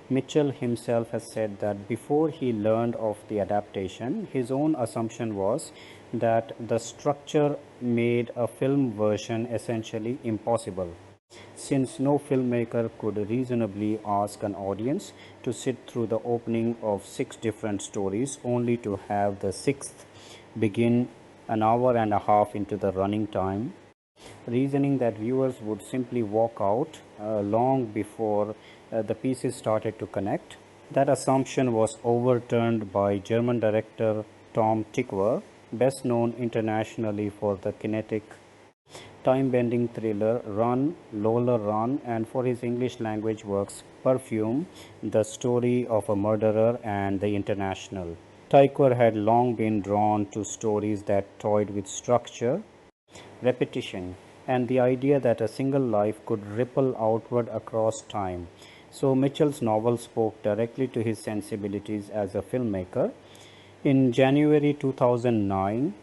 [SPEAKER 7] Mitchell himself has said that before he learned of the adaptation, his own assumption was that the structure made a film version essentially impossible, since no filmmaker could reasonably ask an audience to sit through the opening of 6 different stories only to have the 6th begin an hour and a half into the running time, reasoning that viewers would simply walk out long before the pieces started to connect. That assumption was overturned by German director Tom Tykwer, best known internationally for the kinetic time-bending thriller Run, Lola Run, and for his English language works Perfume, The Story of a Murderer, and The International. Tykwer had long been drawn to stories that toyed with structure, repetition, and the idea that a single life could ripple outward across time. So Mitchell's novel spoke directly to his sensibilities as a filmmaker. In January 2009,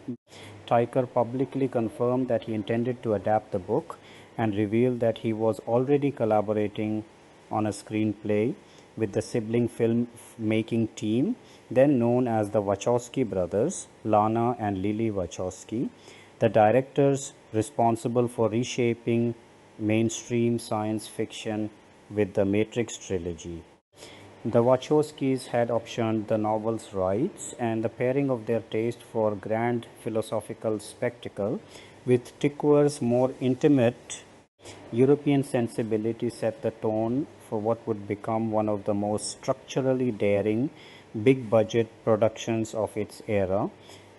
[SPEAKER 7] Tykwer publicly confirmed that he intended to adapt the book and revealed that he was already collaborating on a screenplay with the sibling film-making team, then known as the Wachowski brothers, Lana and Lily Wachowski, the directors responsible for reshaping mainstream science fiction with the Matrix trilogy. The Wachowskis had optioned the novel's rights, and the pairing of their taste for grand philosophical spectacle with Tykwer's more intimate European sensibility set the tone for what would become one of the most structurally daring, big-budget productions of its era.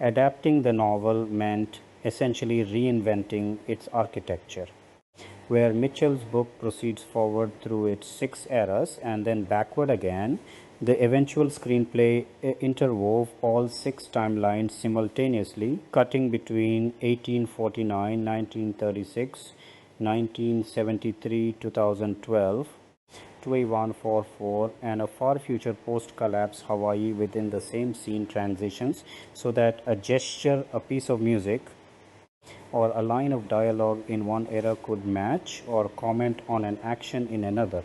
[SPEAKER 7] Adapting the novel meant essentially reinventing its architecture. Where Mitchell's book proceeds forward through its 6 eras and then backward again, the eventual screenplay interwove all 6 timelines simultaneously, cutting between 1849, 1936, 1973, 2012, 2144, and a far future post-collapse Hawaii within the same scene transitions, so that a gesture, a piece of music, or a line of dialogue in one era could match or comment on an action in another.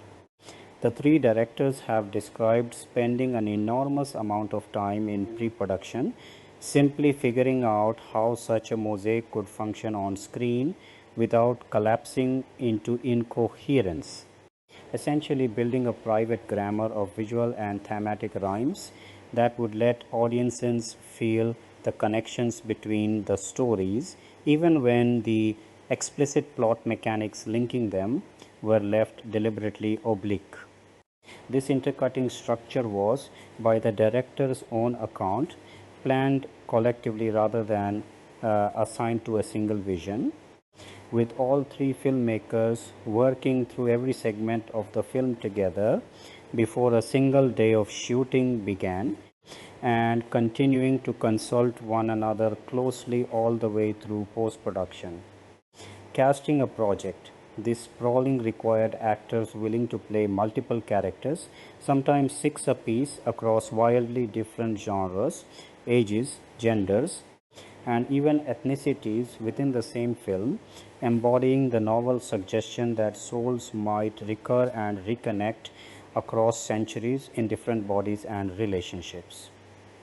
[SPEAKER 7] The 3 directors have described spending an enormous amount of time in pre-production, simply figuring out how such a mosaic could function on screen without collapsing into incoherence. Essentially building a private grammar of visual and thematic rhymes that would let audiences feel the connections between the stories, even when the explicit plot mechanics linking them were left deliberately oblique. This intercutting structure was, by the director's own account, planned collectively rather than assigned to a single vision, with all 3 filmmakers working through every segment of the film together before a single day of shooting began, and continuing to consult one another closely all the way through post-production. Casting a project. This sprawling required actors willing to play multiple characters, sometimes 6 apiece across wildly different genres, ages, genders, and even ethnicities within the same film, embodying the novel suggestion that souls might recur and reconnect across centuries in different bodies and relationships.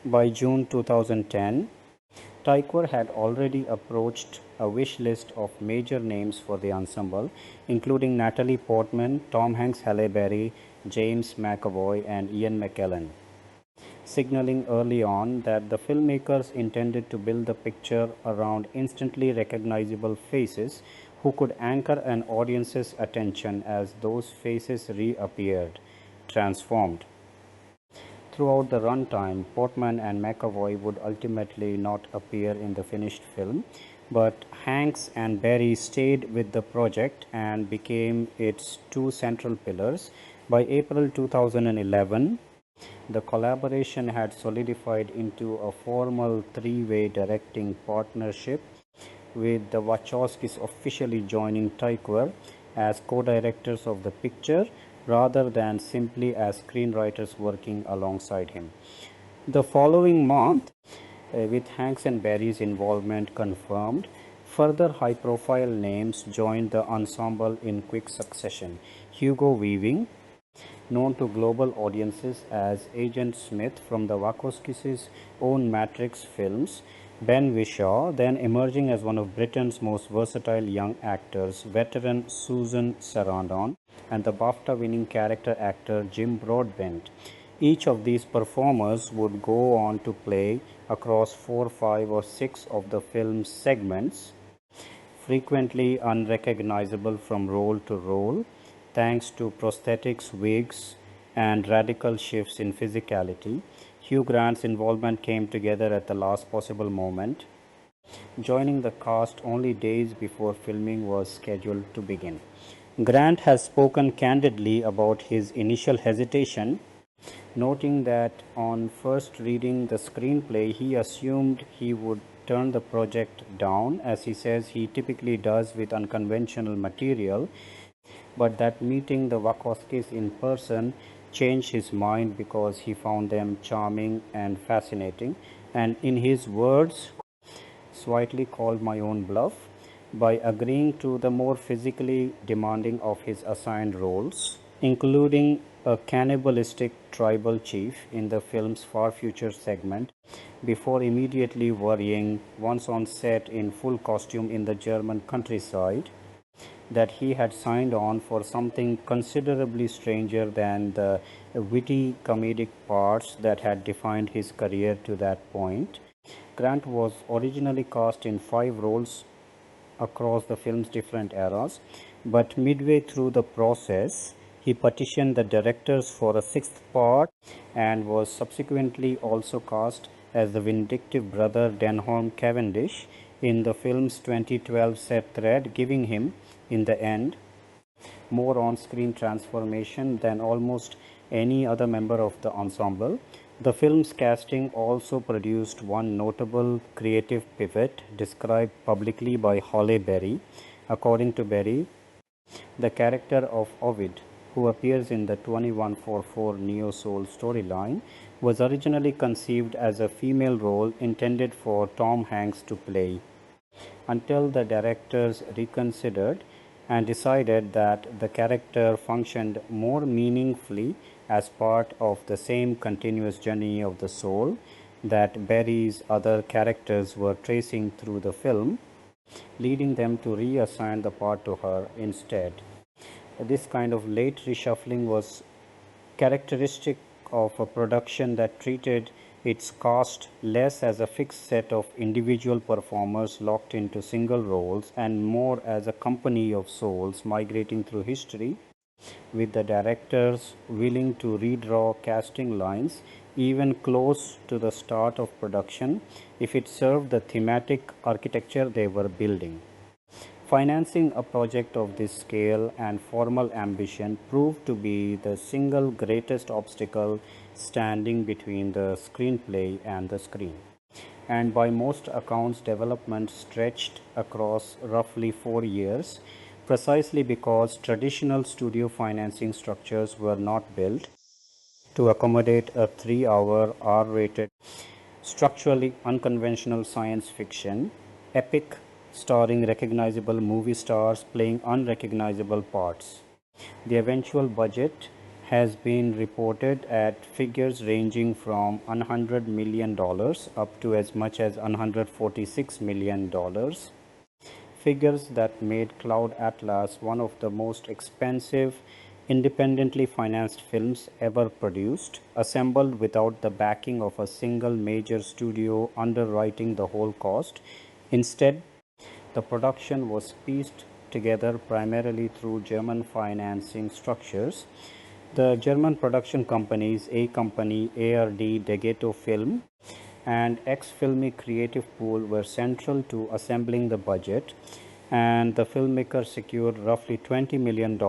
[SPEAKER 7] By June 2010, Tykwer had already approached a wish list of major names for the ensemble, including Natalie Portman, Tom Hanks, Halle Berry, James McAvoy, and Ian McKellen, signaling early on that the filmmakers intended to build the picture around instantly recognizable faces who could anchor an audience's attention as those faces reappeared, transformed. Throughout the runtime, Portman and McAvoy would ultimately not appear in the finished film, but Hanks and Berry stayed with the project and became its 2 central pillars. By April 2011, the collaboration had solidified into a formal 3-way directing partnership, with the Wachowskis officially joining Tykwer as co-directors of the picture rather than simply as screenwriters working alongside him. The following month, with Hanks and Berry's involvement confirmed, further high-profile names joined the ensemble in quick succession. Hugo Weaving, known to global audiences as Agent Smith from the Wachowskis' own Matrix films, Ben Whishaw, then emerging as one of Britain's most versatile young actors, veteran Susan Sarandon, and the BAFTA-winning character actor Jim Broadbent. Each of these performers would go on to play across 4, 5, or 6 of the film's segments, frequently unrecognizable from role to role, thanks to prosthetics, wigs, and radical shifts in physicality. Hugh Grant's involvement came together at the last possible moment, joining the cast only days before filming was scheduled to begin. Grant has spoken candidly about his initial hesitation, noting that on first reading the screenplay, he assumed he would turn the project down, as he says he typically does with unconventional material, but that meeting the Wachowskis in person changed his mind because he found them charming and fascinating, and in his words, slightly called my own bluff by agreeing to the more physically demanding of his assigned roles, including a cannibalistic tribal chief in the film's far future segment, before immediately worrying, once on set in full costume in the German countryside, that he had signed on for something considerably stranger than the witty comedic parts that had defined his career to that point. Grant was originally cast in 5 roles across the film's different eras, but midway through the process, he petitioned the directors for a 6th part and was subsequently also cast as the vindictive brother Denholm Cavendish in the film's 2012 set thread, giving him, in the end, more on-screen transformation than almost any other member of the ensemble. The film's casting also produced one notable creative pivot described publicly by Halle Berry. According to Berry, the character of Ovid, who appears in the 2144 Neo Soul storyline, was originally conceived as a female role intended for Tom Hanks to play, until the directors reconsidered and decided that the character functioned more meaningfully as part of the same continuous journey of the soul that Berry's other characters were tracing through the film, leading them to reassign the part to her instead. This kind of late reshuffling was characteristic of a production that treated its cast less as a fixed set of individual performers locked into single roles and more as a company of souls migrating through history, with the directors willing to redraw casting lines even close to the start of production if it served the thematic architecture they were building. Financing a project of this scale and formal ambition proved to be the single greatest obstacle standing between the screenplay and the screen. And by most accounts, development stretched across roughly 4 years, precisely because traditional studio financing structures were not built to accommodate a 3-hour R-rated, structurally unconventional science fiction epic starring recognizable movie stars playing unrecognizable parts. The eventual budget has been reported at figures ranging from $100 million up to as much as $146 million, figures that made Cloud Atlas one of the most expensive independently financed films ever produced, assembled without the backing of a single major studio underwriting the whole cost. Instead, the production was pieced together primarily through German financing structures. The German production companies A Company, ARD, Degeto Film, and Ex-Filmy Creative Pool were central to assembling the budget, and the filmmaker secured roughly $20 million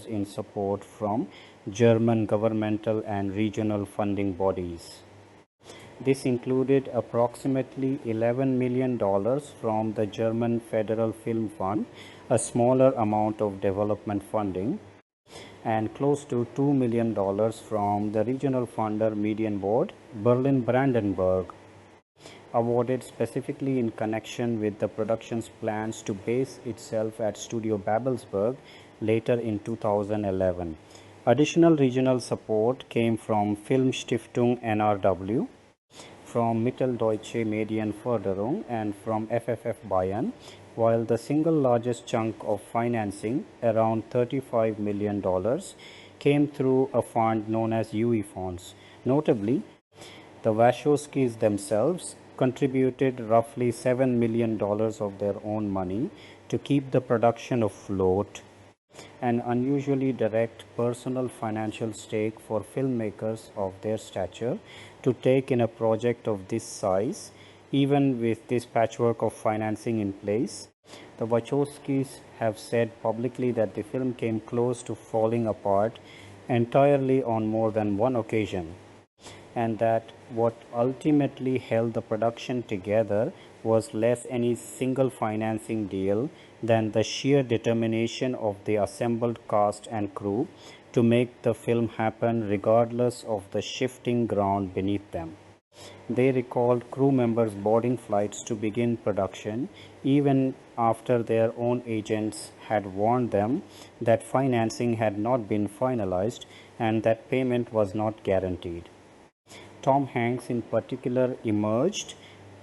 [SPEAKER 7] in support from German governmental and regional funding bodies. This included approximately $11 million from the German Federal Film Fund, a smaller amount of development funding, and close to $2 million from the regional funder Medienboard Berlin-Brandenburg, awarded specifically in connection with the production's plans to base itself at Studio Babelsberg later in 2011. Additional regional support came from Filmstiftung NRW, from Mitteldeutsche Medienförderung, and from FFF Bayern, while the single largest chunk of financing, around $35 million, came through a fund known as UE funds. Notably, the Wachowskis themselves contributed roughly $7 million of their own money to keep the production afloat, an unusually direct personal financial stake for filmmakers of their stature to take in a project of this size, even with this patchwork of financing in place. The Wachowskis have said publicly that the film came close to falling apart entirely on more than one occasion, and that what ultimately held the production together was less any single financing deal than the sheer determination of the assembled cast and crew to make the film happen regardless of the shifting ground beneath them. They recalled crew members boarding flights to begin production even after their own agents had warned them that financing had not been finalized and that payment was not guaranteed. Tom Hanks in particular emerged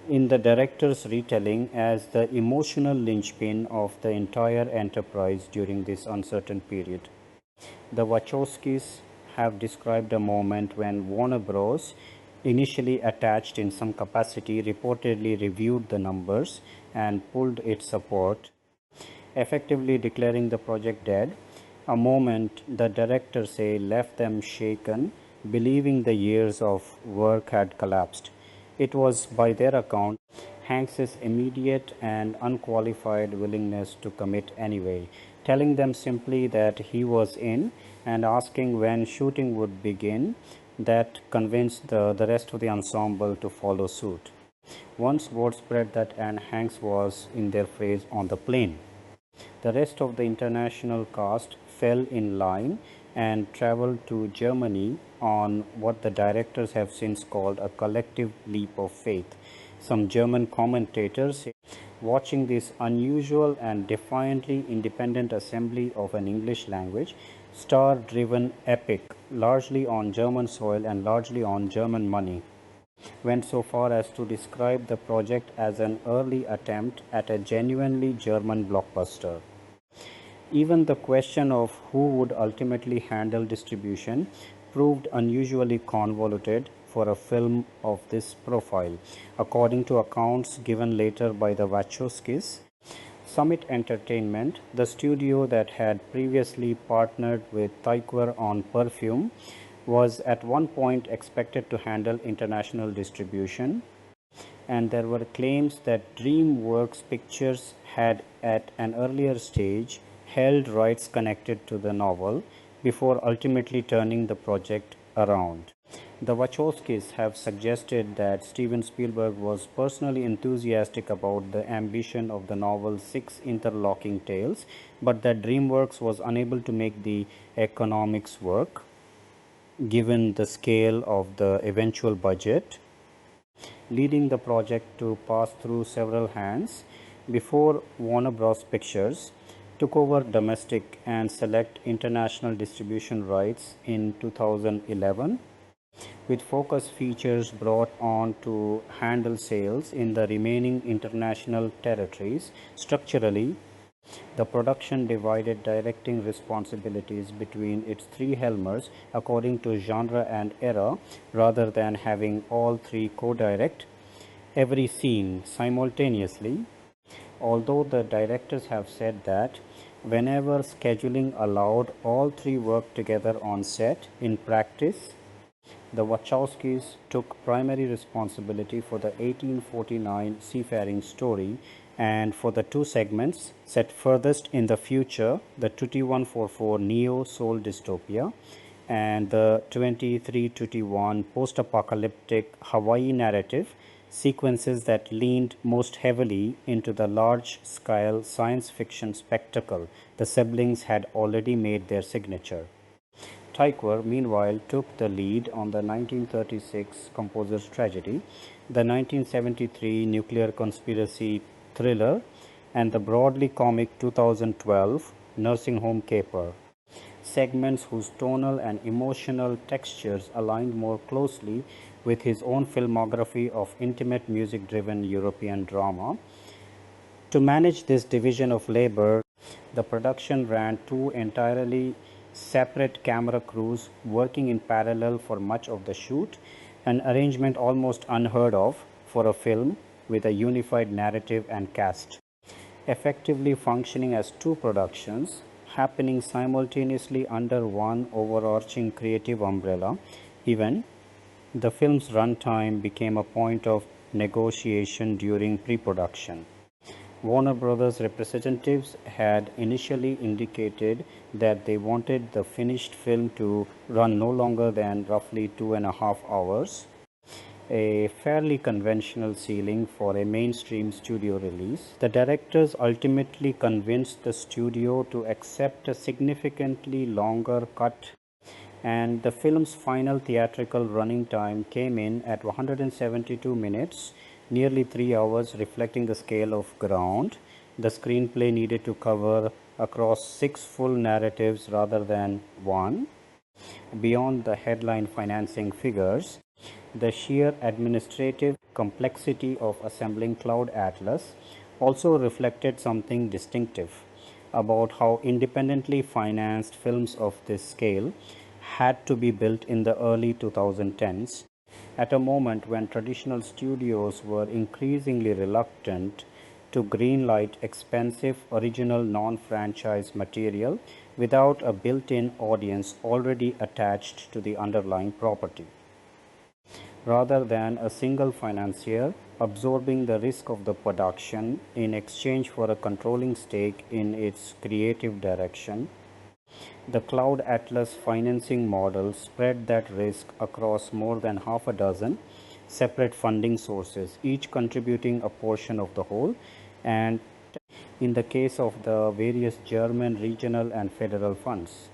[SPEAKER 7] in the director's retelling as the emotional linchpin of the entire enterprise during this uncertain period. The Wachowskis have described a moment when Warner Bros., initially attached in some capacity, reportedly reviewed the numbers and pulled its support, effectively declaring the project dead, a moment the director say left them shaken, believing the years of work had collapsed. It was, by their account, Hanks's immediate and unqualified willingness to commit anyway, telling them simply that he was in and asking when shooting would begin, that convinced the rest of the ensemble to follow suit. Once word spread that Anne Hanks was, in their phrase, on the plane. The rest of the international cast fell in line and traveled to Germany on what the directors have since called a collective leap of faith. Some German commentators, watching this unusual and defiantly independent assembly of an English language, star-driven epic, largely on German soil and largely on German money, went so far as to describe the project as an early attempt at a genuinely German blockbuster. Even the question of who would ultimately handle distribution proved unusually convoluted for a film of this profile. According to accounts given later by the Wachowskis, Summit Entertainment, the studio that had previously partnered with Taikwer on Perfume, was at one point expected to handle international distribution, and there were claims that DreamWorks Pictures had at an earlier stage held rights connected to the novel before ultimately turning the project around. The Wachowskis have suggested that Steven Spielberg was personally enthusiastic about the ambition of the novel's 6 interlocking tales, but that DreamWorks was unable to make the economics work given the scale of the eventual budget, leading the project to pass through several hands before Warner Bros. Pictures took over domestic and select international distribution rights in 2011, with focus features brought on to handle sales in the remaining international territories. Structurally, the production divided directing responsibilities between its three helmers according to genre and era, rather than having all three co-direct every scene simultaneously. Although the directors have said that whenever scheduling allowed, all three worked together on set, in practice, the Wachowskis took primary responsibility for the 1849 seafaring story and for the two segments set furthest in the future, the 2144 Neo-Soul dystopia and the 2321 post-apocalyptic Hawaii narrative, sequences that leaned most heavily into the large-scale science fiction spectacle the siblings had already made their signature. Taikwer, meanwhile, took the lead on the 1936 Composer's Tragedy, the 1973 nuclear conspiracy thriller, and the broadly comic 2012 Nursing Home Caper, segments whose tonal and emotional textures aligned more closely with his own filmography of intimate music-driven European drama. To manage this division of labor, the production ran two entirely separate camera crews working in parallel for much of the shoot, an arrangement almost unheard of for a film with a unified narrative and cast, effectively functioning as two productions happening simultaneously under one overarching creative umbrella. Even the film's runtime became a point of negotiation during pre-production. Warner Brothers representatives had initially indicated that they wanted the finished film to run no longer than roughly 2.5 hours, a fairly conventional ceiling for a mainstream studio release. The directors ultimately convinced the studio to accept a significantly longer cut, and the film's final theatrical running time came in at 172 minutes, nearly 3 hours, reflecting the scale of ground the screenplay needed to cover across 6 full narratives rather than one. Beyond the headline financing figures, the sheer administrative complexity of assembling Cloud Atlas also reflected something distinctive about how independently financed films of this scale had to be built in the early 2010s, at a moment when traditional studios were increasingly reluctant to greenlight expensive original non-franchise material without a built-in audience already attached to the underlying property. Rather than a single financier absorbing the risk of the production in exchange for a controlling stake in its creative direction, the Cloud Atlas financing model spread that risk across more than half a dozen separate funding sources, each contributing a portion of the whole, and in the case of the various German regional and federal funds,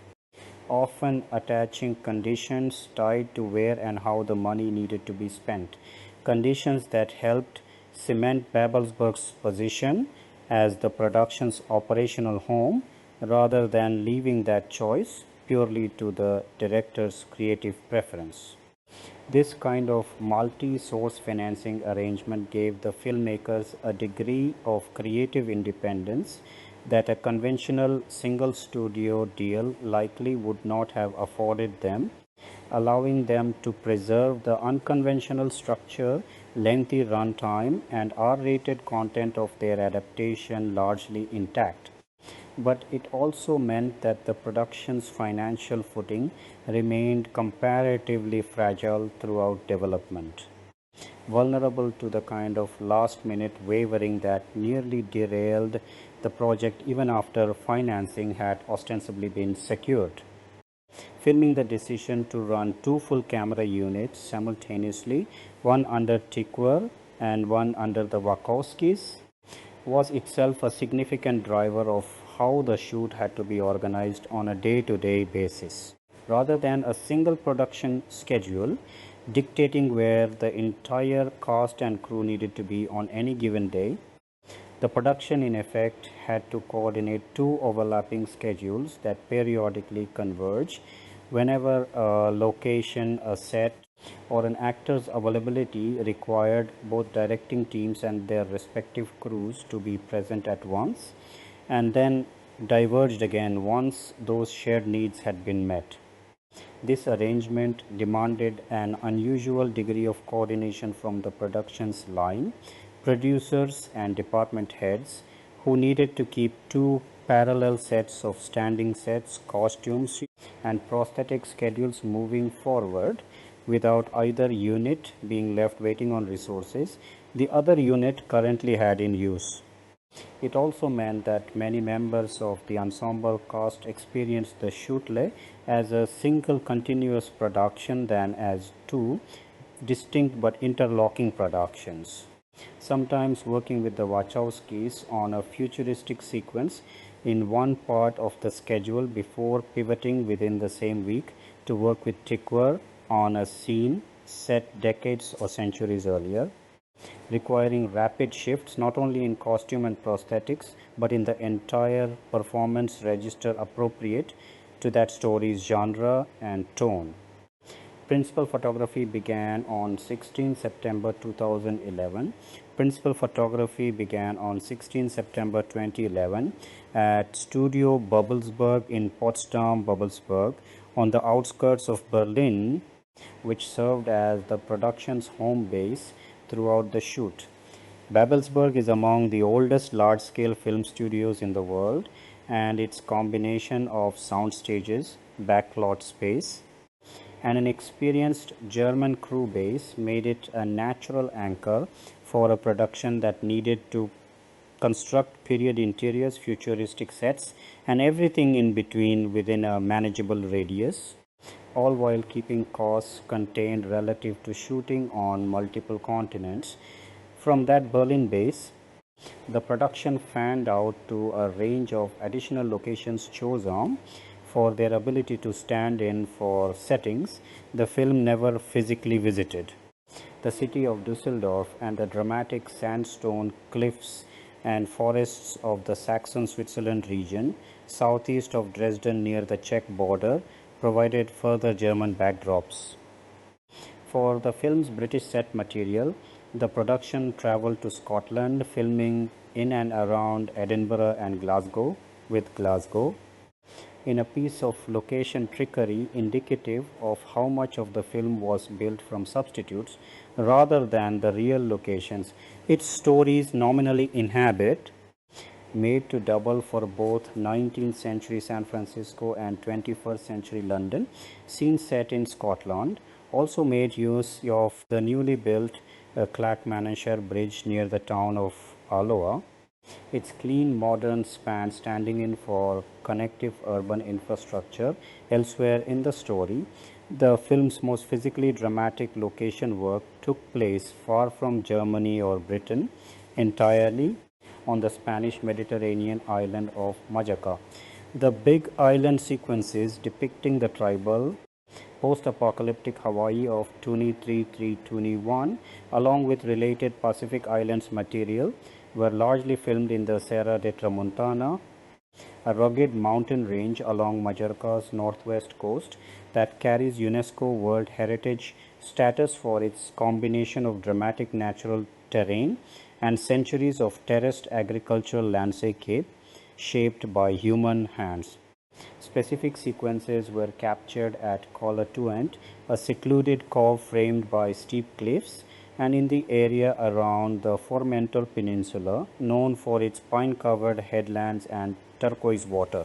[SPEAKER 7] often attaching conditions tied to where and how the money needed to be spent, conditions that helped cement Babelsberg's position as the production's operational home rather than leaving that choice purely to the director's creative preference. This kind of multi-source financing arrangement gave the filmmakers a degree of creative independence that a conventional single studio deal likely would not have afforded them, allowing them to preserve the unconventional structure, lengthy runtime, and R-rated content of their adaptation largely intact. But it also meant that the production's financial footing remained comparatively fragile throughout development, vulnerable to the kind of last-minute wavering that nearly derailed the project even after financing had ostensibly been secured. Filming the decision to run two full camera units simultaneously, one under Tikwer and one under the Wachowskis, was itself a significant driver of how the shoot had to be organized on a day-to-day basis. Rather than a single production schedule dictating where the entire cast and crew needed to be on any given day, the production in effect had to coordinate two overlapping schedules that periodically converge whenever a location, a set, or an actor's availability required both directing teams and their respective crews to be present at once, and then diverged again once those shared needs had been met. This arrangement demanded an unusual degree of coordination from the production's line, producers, and department heads, who needed to keep two parallel sets of standing sets, costumes, and prosthetic schedules moving forward without either unit being left waiting on resources the other unit currently had in use. It also meant that many members of the ensemble cast experienced the shootlay as a single continuous production than as two distinct but interlocking productions, sometimes working with the Wachowskis on a futuristic sequence in one part of the schedule before pivoting within the same week to work with Tikwer on a scene set decades or centuries earlier, requiring rapid shifts not only in costume and prosthetics but in the entire performance register appropriate to that story's genre and tone. Principal photography began on 16 September 2011. Principal photography began on 16 September 2011 at Studio Babelsberg in Potsdam, Babelsberg, on the outskirts of Berlin, which served as the production's home base throughout the shoot. Babelsberg is among the oldest large-scale film studios in the world, and its combination of sound stages, backlot space, and an experienced German crew base made it a natural anchor for a production that needed to construct period interiors, futuristic sets, and everything in between within a manageable radius, all while keeping costs contained relative to shooting on multiple continents. From that Berlin base, the production fanned out to a range of additional locations chosen for their ability to stand in for settings the film never physically visited. The city of Dusseldorf and the dramatic sandstone cliffs and forests of the Saxon Switzerland region, southeast of Dresden near the Czech border, provided further German backdrops. For the film's British set material, the production travelled to Scotland, filming in and around Edinburgh and Glasgow, with Glasgow in a piece of location trickery indicative of how much of the film was built from substitutes rather than the real locations its stories nominally inhabit, made to double for both 19th century San Francisco and 21st century London. Scenes set in Scotland also made use of the newly built Clackmannanshire Bridge near the town of Alloa, its clean modern span standing in for connective urban infrastructure. Elsewhere in the story, the film's most physically dramatic location work took place far from Germany or Britain, entirely on the Spanish Mediterranean island of Majorca. The big island sequences depicting the tribal post-apocalyptic Hawaii of Tuni 33 Tuni 1, along with related Pacific Islands material, were largely filmed in the Serra de Tramontana, a rugged mountain range along Majorca's northwest coast that carries UNESCO World Heritage status for its combination of dramatic natural terrain and centuries of terraced agricultural landscape shaped by human hands. Specific sequences were captured at Colatuent, a secluded cove framed by steep cliffs, and in the area around the Formentor Peninsula, known for its pine-covered headlands and turquoise water.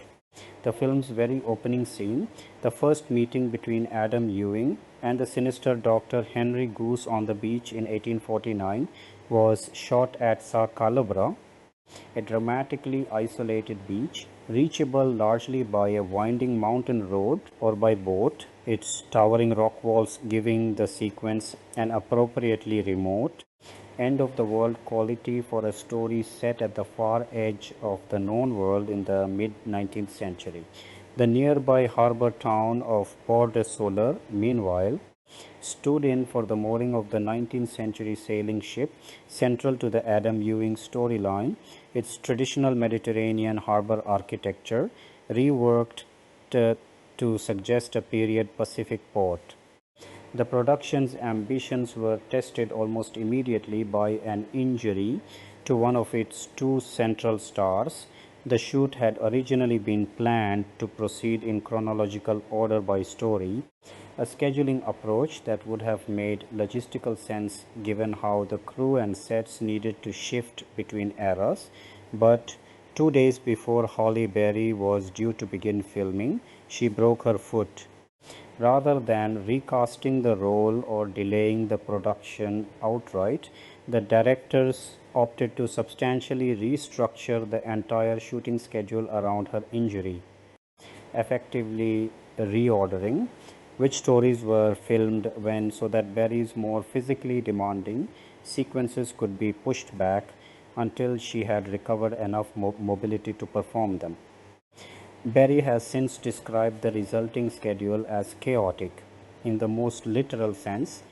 [SPEAKER 7] The film's very opening scene, the first meeting between Adam Ewing and the sinister Dr. Henry Goose on the beach in 1849, was shot at Sa Calabra, a dramatically isolated beach, reachable largely by a winding mountain road or by boat, its towering rock walls giving the sequence an appropriately remote, end-of-the-world quality for a story set at the far edge of the known world in the mid-19th century. The nearby harbour town of Port de Soler, meanwhile, stood in for the mooring of the 19th century sailing ship, central to the Adam Ewing storyline, its traditional Mediterranean harbour architecture, reworked to suggest a period Pacific port. The production's ambitions were tested almost immediately by an injury to one of its two central stars. The shoot had originally been planned to proceed in chronological order by story, a scheduling approach that would have made logistical sense given how the crew and sets needed to shift between eras, but 2 days before Halle Berry was due to begin filming, she broke her foot. Rather than recasting the role or delaying the production outright, the directors opted to substantially restructure the entire shooting schedule around her injury, effectively reordering which stories were filmed when, so that Berry's more physically demanding sequences could be pushed back until she had recovered enough mobility to perform them. Berry has since described the resulting schedule as chaotic in the most literal sense,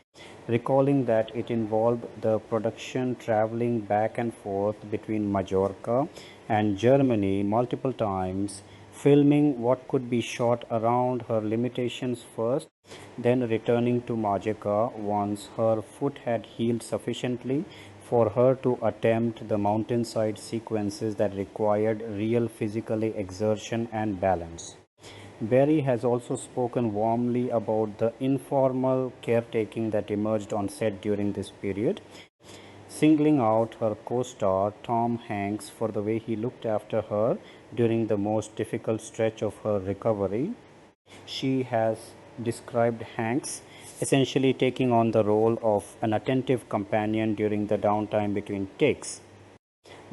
[SPEAKER 7] recalling that it involved the production traveling back and forth between Majorca and Germany multiple times, filming what could be shot around her limitations first, then returning to Majorca once her foot had healed sufficiently for her to attempt the mountainside sequences that required real physical exertion and balance. Berry has also spoken warmly about the informal caretaking that emerged on set during this period, singling out her co-star Tom Hanks for the way he looked after her during the most difficult stretch of her recovery. She has described Hanks essentially taking on the role of an attentive companion during the downtime between takes,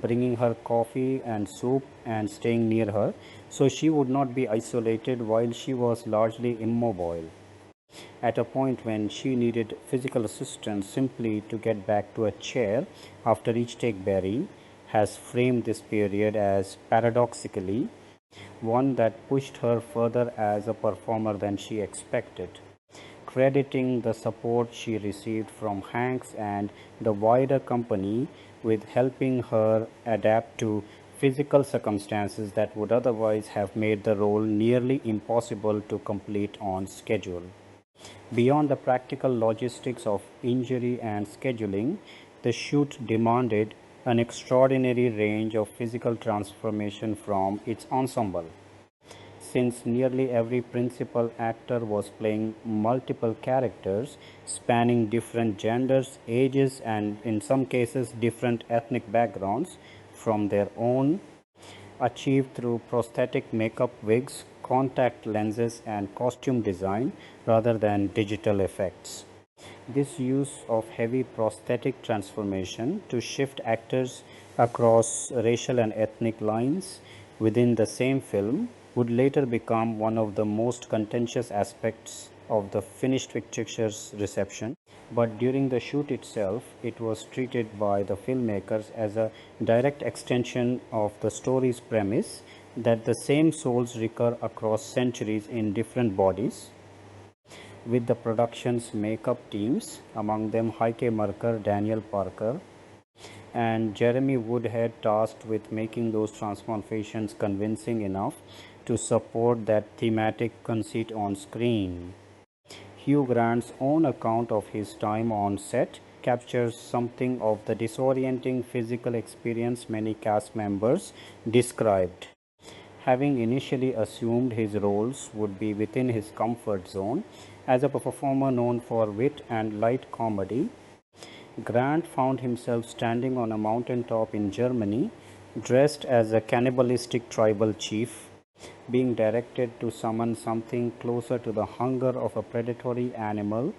[SPEAKER 7] bringing her coffee and soup and staying near her so she would not be isolated while she was largely immobile. At a point when she needed physical assistance simply to get back to a chair after each take, Berry has framed this period as paradoxically one that pushed her further as a performer than she expected, crediting the support she received from Hanks and the wider company with helping her adapt to physical circumstances that would otherwise have made the role nearly impossible to complete on schedule. Beyond the practical logistics of injury and scheduling, the shoot demanded an extraordinary range of physical transformation from its ensemble. Since nearly every principal actor was playing multiple characters spanning different genders, ages, and in some cases different ethnic backgrounds from their own, achieved through prosthetic makeup, wigs, contact lenses, and costume design rather than digital effects. This use of heavy prosthetic transformation to shift actors across racial and ethnic lines within the same film would later become one of the most contentious aspects of the finished picture's reception, but during the shoot itself, it was treated by the filmmakers as a direct extension of the story's premise that the same souls recur across centuries in different bodies, with the production's makeup teams, among them Heike Merker, Daniel Parker, and Jeremy Woodhead, tasked with making those transformations convincing enough to support that thematic conceit on screen. Hugh Grant's own account of his time on set captures something of the disorienting physical experience many cast members described. Having initially assumed his roles would be within his comfort zone as a performer known for wit and light comedy, Grant found himself standing on a mountaintop in Germany, dressed as a cannibalistic tribal chief, being directed to summon something closer to the hunger of a predatory animal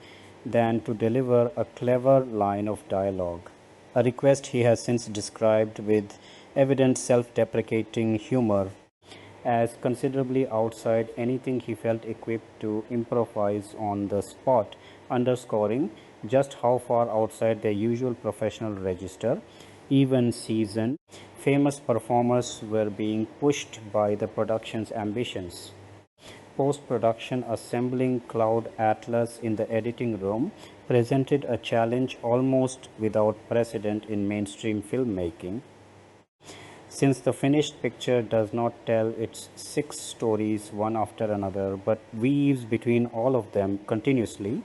[SPEAKER 7] than to deliver a clever line of dialogue, a request he has since described with evident self-deprecating humor as considerably outside anything he felt equipped to improvise on the spot, underscoring just how far outside their usual professional register, even seasoned, famous performers were being pushed by the production's ambitions. Post-production assembling Cloud Atlas in the editing room presented a challenge almost without precedent in mainstream filmmaking. Since the finished picture does not tell its 6 stories one after another, but weaves between all of them continuously,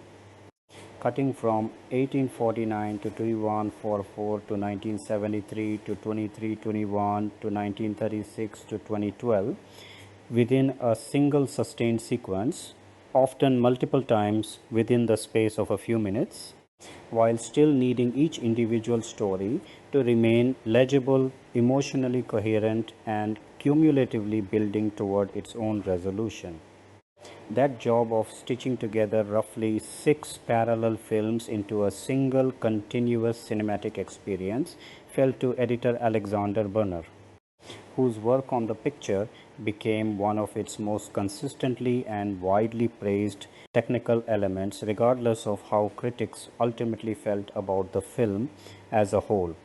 [SPEAKER 7] cutting from 1849 to 2144 to 1973 to 2321 to 1936 to 2012, within a single sustained sequence, often multiple times within the space of a few minutes, while still needing each individual story to remain legible, emotionally coherent, and cumulatively building toward its own resolution. That job of stitching together roughly 6 parallel films into a single continuous cinematic experience fell to editor Alexander Burner, whose work on the picture became one of its most consistently and widely praised technical elements, regardless of how critics ultimately felt about the film as a whole.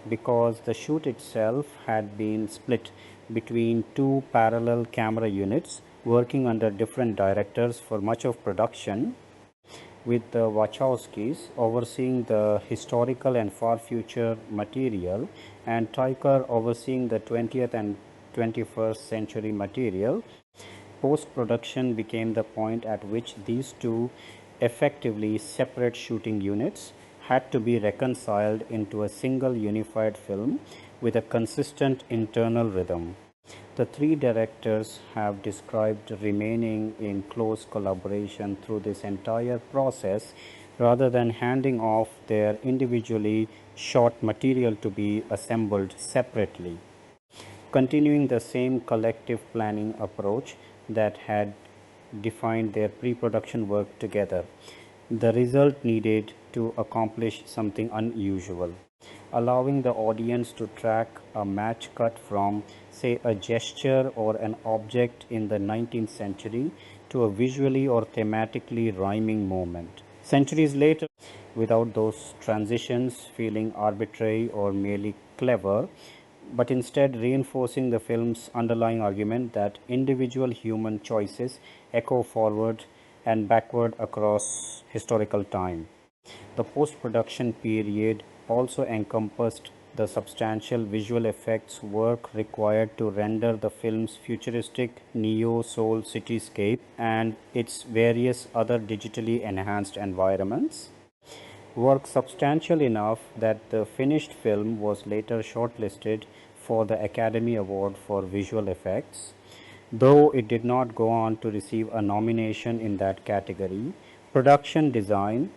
[SPEAKER 7] Because the shoot itself had been split between 2 parallel camera units working under different directors for much of production, with the Wachowskis overseeing the historical and far future material and Tykwer overseeing the 20th and 21st century material, post-production became the point at which these 2 effectively separate shooting units had to be reconciled into a single unified film with a consistent internal rhythm. The three directors have described remaining in close collaboration through this entire process rather than handing off their individually shot material to be assembled separately, continuing the same collective planning approach that had defined their pre-production work together. The result needed to accomplish something unusual, allowing the audience to track a match cut from, say, a gesture or an object in the 19th century to a visually or thematically rhyming moment. Centuries later, without those transitions feeling arbitrary or merely clever, but instead reinforcing the film's underlying argument that individual human choices echo forward and backward across historical time. The post-production period also encompassed the substantial visual effects work required to render the film's futuristic neo-soul cityscape and its various other digitally enhanced environments. Work substantial enough that the finished film was later shortlisted for the Academy Award for Visual Effects, though it did not go on to receive a nomination in that category. Production design,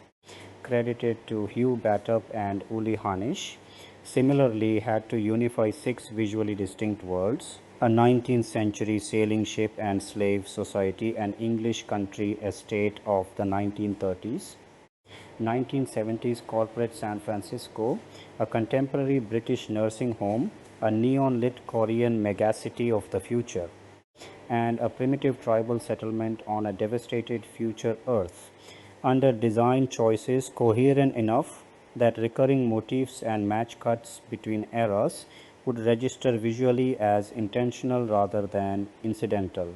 [SPEAKER 7] credited to Hugh Grant and Uli Hanisch, similarly had to unify six visually distinct worlds: a 19th century sailing ship and slave society, an English country estate of the 1930s, 1970s corporate San Francisco, a contemporary British nursing home, a neon-lit Korean megacity of the future, and a primitive tribal settlement on a devastated future Earth, under design choices coherent enough that recurring motifs and match cuts between eras would register visually as intentional rather than incidental.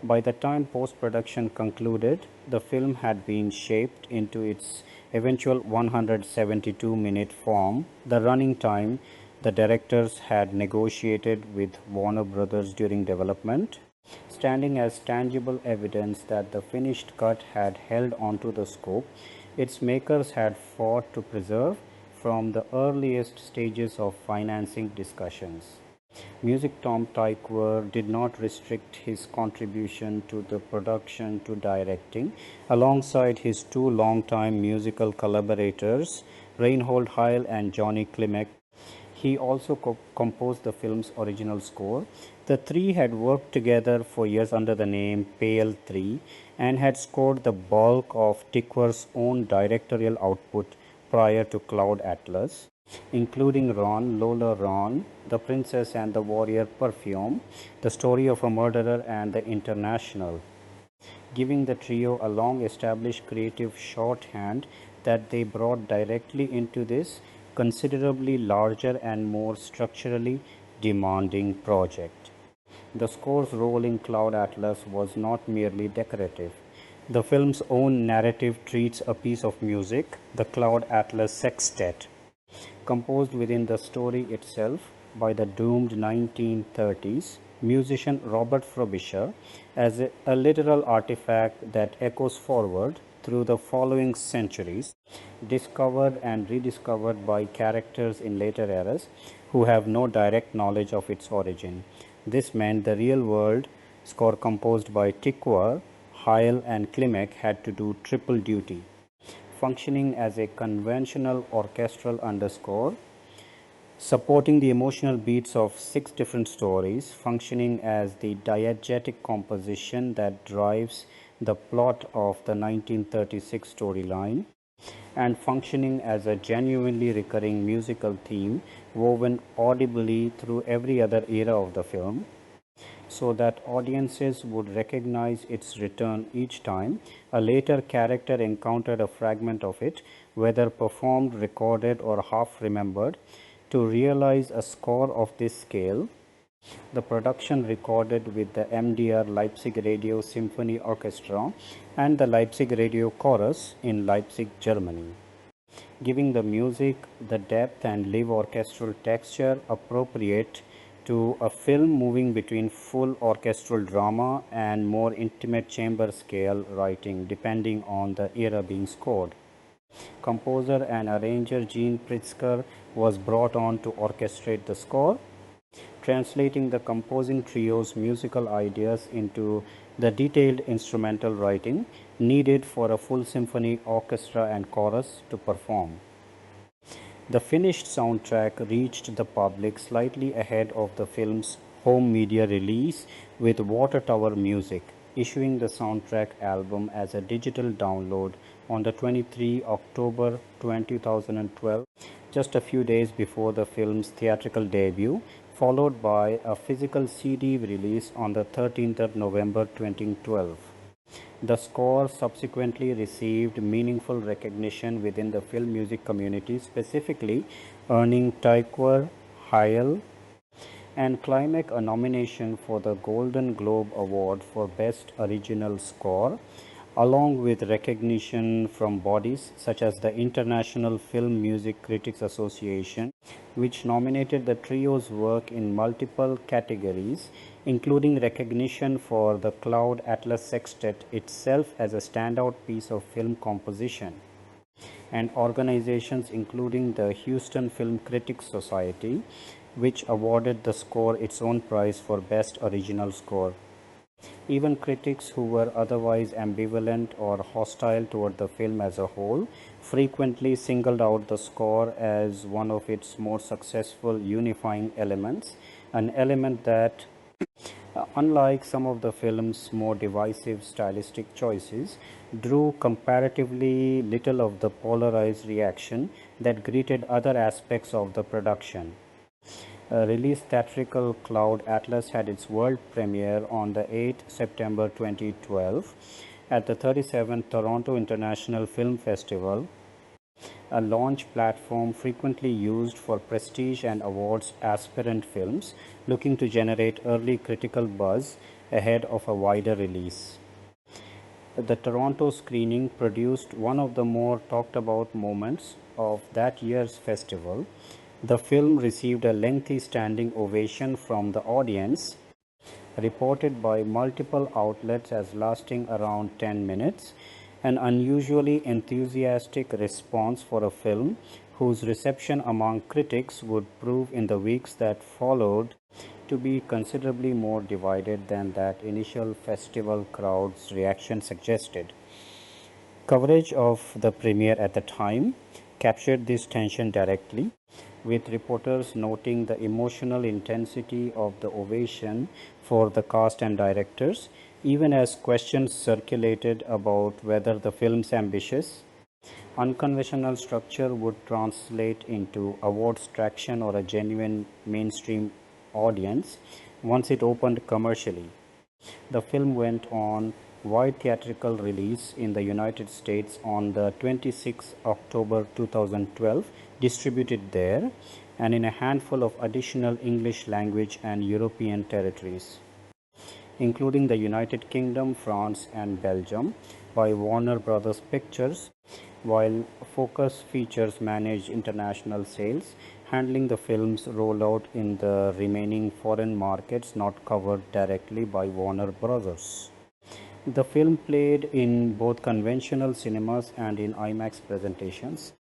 [SPEAKER 7] By the time post-production concluded, the film had been shaped into its eventual 172-minute form, the running time the directors had negotiated with Warner Brothers during development, standing as tangible evidence that the finished cut had held onto the scope its makers had fought to preserve from the earliest stages of financing discussions. Music Tom Tykwer did not restrict his contribution to the production to directing. Alongside his two longtime musical collaborators, Reinhold Heil and Johnny Klimek, he also composed the film's original score. The three had worked together for years under the name Pale 3 and had scored the bulk of Tykwer's own directorial output prior to Cloud Atlas, including Ron, Lola Ron, The Princess and the Warrior Perfume, The Story of a Murderer and The International, giving the trio a long-established creative shorthand that they brought directly into this considerably larger and more structurally demanding project. The score's role in Cloud Atlas was not merely decorative. The film's own narrative treats a piece of music, the Cloud Atlas Sextet, composed within the story itself by the doomed 1930s musician Robert Frobisher, as a literal artifact that echoes forward through the following centuries, discovered and rediscovered by characters in later eras who have no direct knowledge of its origin. This meant the real-world score composed by Tykwer, Heil and Klimek had to do triple duty, functioning as a conventional orchestral underscore, supporting the emotional beats of six different stories, functioning as the diegetic composition that drives the plot of the 1936 storyline, and functioning as a genuinely recurring musical theme woven audibly through every other era of the film, so that audiences would recognize its return each time a later character encountered a fragment of it, whether performed, recorded, or half remembered. To realize a score of this scale, the production recorded with the MDR Leipzig Radio Symphony Orchestra and the Leipzig Radio Chorus in Leipzig, Germany, giving the music the depth and live orchestral texture appropriate to a film moving between full orchestral drama and more intimate chamber scale writing depending on the era being scored. Composer and arranger Gene Pritzker was brought on to orchestrate the score, translating the composing trio's musical ideas into the detailed instrumental writing needed for a full symphony orchestra and chorus to perform. The finished soundtrack reached the public slightly ahead of the film's home media release with Water Tower Music issuing the soundtrack album as a digital download on the 23 October 2012, just a few days before the film's theatrical debut, followed by a physical CD release on the 13th of November 2012. The score subsequently received meaningful recognition within the film music community, specifically earning Taikwer, Hayal, and Climax a nomination for the Golden Globe Award for Best Original Score, along with recognition from bodies such as the International Film Music Critics Association, which nominated the trio's work in multiple categories, including recognition for the Cloud Atlas Sextet itself as a standout piece of film composition, and organizations including the Houston Film Critics Society, which awarded the score its own prize for Best Original Score. Even critics who were otherwise ambivalent or hostile toward the film as a whole frequently singled out the score as one of its more successful unifying elements, an element that, unlike some of the film's more divisive stylistic choices, drew comparatively little of the polarized reaction that greeted other aspects of the production. Released theatrical Cloud Atlas had its world premiere on the 8th September 2012 at the 37th Toronto International Film Festival, a launch platform frequently used for prestige and awards aspirant films looking to generate early critical buzz ahead of a wider release. The Toronto screening produced one of the more talked about moments of that year's festival. The film received a lengthy standing ovation from the audience, reported by multiple outlets as lasting around 10 minutes, an unusually enthusiastic response for a film whose reception among critics would prove in the weeks that followed to be considerably more divided than that initial festival crowd's reaction suggested. Coverage of the premiere at the time captured this tension directly, with reporters noting the emotional intensity of the ovation for the cast and directors, even as questions circulated about whether the film's ambitious, unconventional structure would translate into awards traction or a genuine mainstream audience once it opened commercially. The film went on wide theatrical release in the United States on the 26th October 2012, distributed there, and in a handful of additional English language and European territories, including the United Kingdom, France, and Belgium, by Warner Brothers Pictures, while Focus Features managed international sales, handling the film's rollout in the remaining foreign markets not covered directly by Warner Brothers. The film played in both conventional cinemas and in IMAX presentations,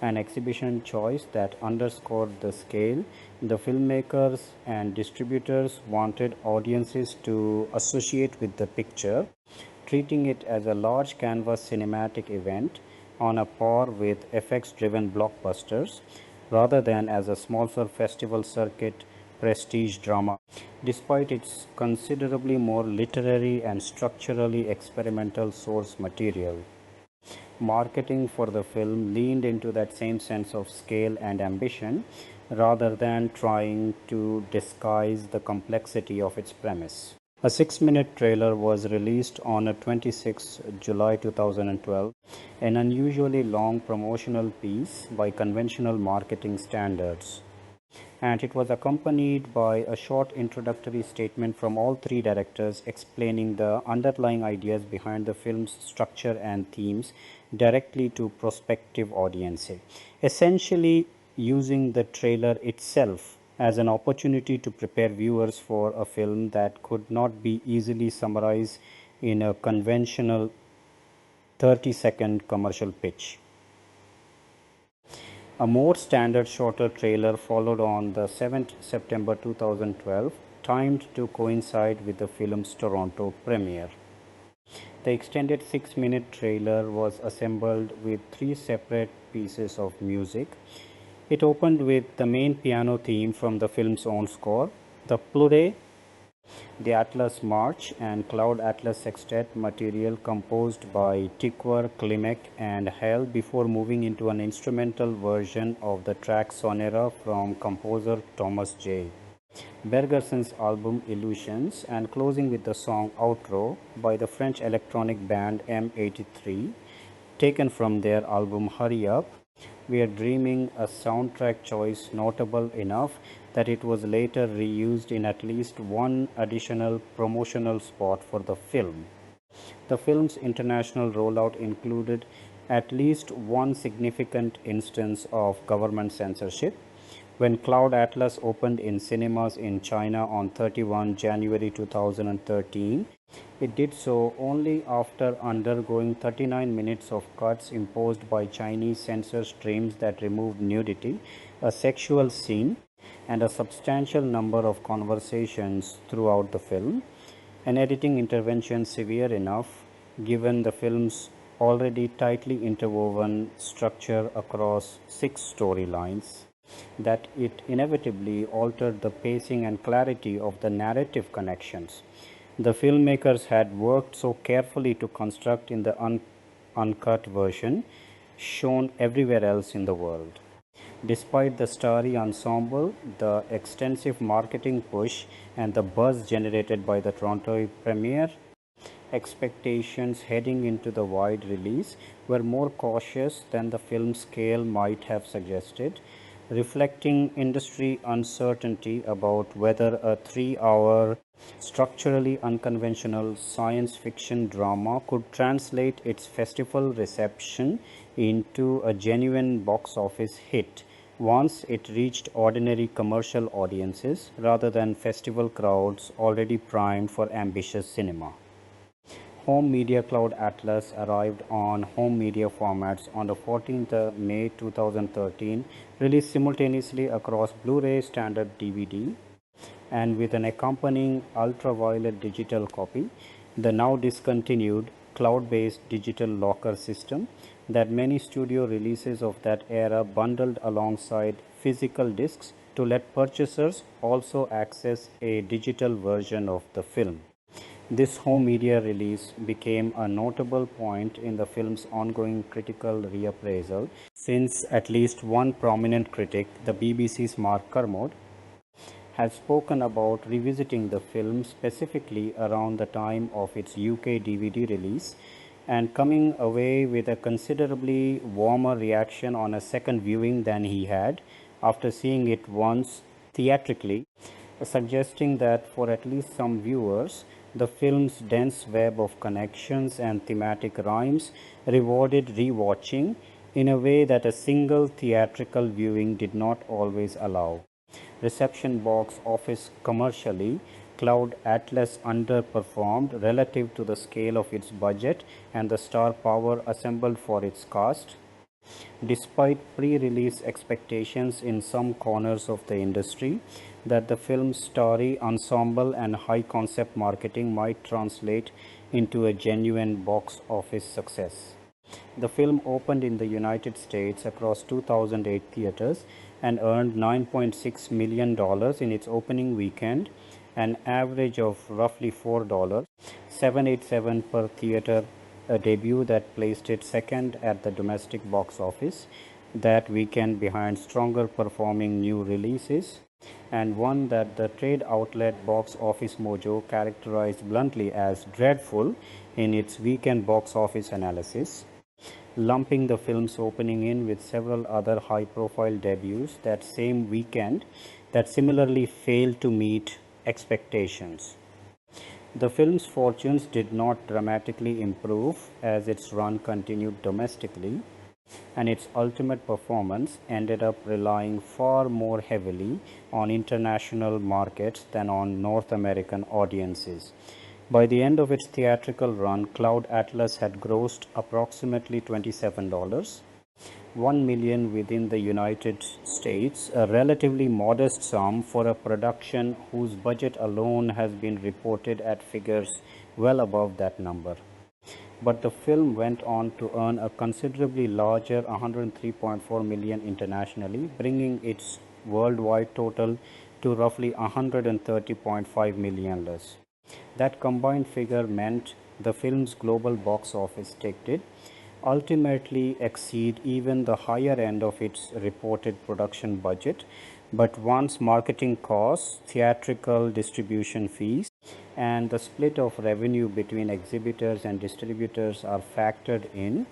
[SPEAKER 7] an exhibition choice that underscored the scale the filmmakers and distributors wanted audiences to associate with the picture, treating it as a large canvas cinematic event on a par with effects-driven blockbusters, rather than as a smaller festival circuit prestige drama. Despite its considerably more literary and structurally experimental source material, marketing for the film leaned into that same sense of scale and ambition, rather than trying to disguise the complexity of its premise. A 6-minute trailer was released on 26 July 2012, an unusually long promotional piece by conventional marketing standards, and it was accompanied by a short introductory statement from all three directors explaining the underlying ideas behind the film's structure and themes directly to prospective audiences, essentially using the trailer itself as an opportunity to prepare viewers for a film that could not be easily summarized in a conventional 30-second commercial pitch. A more standard shorter trailer followed on the 7th September 2012, timed to coincide with the film's Toronto premiere. The extended 6-minute trailer was assembled with 3 separate pieces of music. It opened with the main piano theme from the film's own score, the Pluray, the Atlas March, and Cloud Atlas Sextet material composed by Tikwer, Klimek, and Hell before moving into an instrumental version of the track Sonera from composer Thomas J. Bergerson's album Illusions, and closing with the song Outro by the French electronic band M83, taken from their album Hurry Up. We Are Dreaming, a soundtrack choice notable enough that it was later reused in at least one additional promotional spot for the film. The film's international rollout included at least one significant instance of government censorship. When Cloud Atlas opened in cinemas in China on 31 January 2013, it did so only after undergoing 39 minutes of cuts imposed by Chinese censor streams that removed nudity, a sexual scene, and a substantial number of conversations throughout the film, an editing intervention severe enough given the film's already tightly interwoven structure across 6 storylines that it inevitably altered the pacing and clarity of the narrative connections the filmmakers had worked so carefully to construct in the uncut version shown everywhere else in the world. Despite the starry ensemble, the extensive marketing push, and the buzz generated by the Toronto premiere, expectations heading into the wide release were more cautious than the film's scale might have suggested, reflecting industry uncertainty about whether a 3-hour, structurally unconventional science fiction drama could translate its festival reception into a genuine box office hit once it reached ordinary commercial audiences rather than festival crowds already primed for ambitious cinema. Home Media Cloud Atlas arrived on home media formats on the 14th May 2013, released simultaneously across Blu-ray, standard DVD, and with an accompanying ultraviolet digital copy, the now discontinued cloud-based digital locker system that many studio releases of that era bundled alongside physical discs to let purchasers also access a digital version of the film. This home media release became a notable point in the film's ongoing critical reappraisal, since at least one prominent critic, the BBC's Mark Kermode, has spoken about revisiting the film specifically around the time of its UK DVD release and coming away with a considerably warmer reaction on a second viewing than he had after seeing it once theatrically, suggesting that for at least some viewers, the film's dense web of connections and thematic rhymes rewarded rewatching in a way that a single theatrical viewing did not always allow. Reception box office commercially, Cloud Atlas underperformed relative to the scale of its budget and the star power assembled for its cast. Despite pre-release expectations in some corners of the industry that the film's starry ensemble and high-concept marketing might translate into a genuine box office success. The film opened in the United States across 2,008 theaters and earned $9.6 million in its opening weekend, an average of roughly $4.787 per theater, a debut that placed it second at the domestic box office that weekend behind stronger performing new releases, and one that the trade outlet Box Office Mojo characterized bluntly as dreadful in its weekend box office analysis, lumping the film's opening in with several other high-profile debuts that same weekend that similarly failed to meet expectations. The film's fortunes did not dramatically improve as its run continued domestically, and its ultimate performance ended up relying far more heavily on international markets than on North American audiences. By the end of its theatrical run, Cloud Atlas had grossed approximately $27, 1 million within the United States, a relatively modest sum for a production whose budget alone has been reported at figures well above that number. But the film went on to earn a considerably larger 103.4 million internationally, bringing its worldwide total to roughly 130.5 million less. That combined figure meant the film's global box office ticket ultimately exceed even the higher end of its reported production budget, but once marketing costs, theatrical distribution fees, and the split of revenue between exhibitors and distributors are factored in,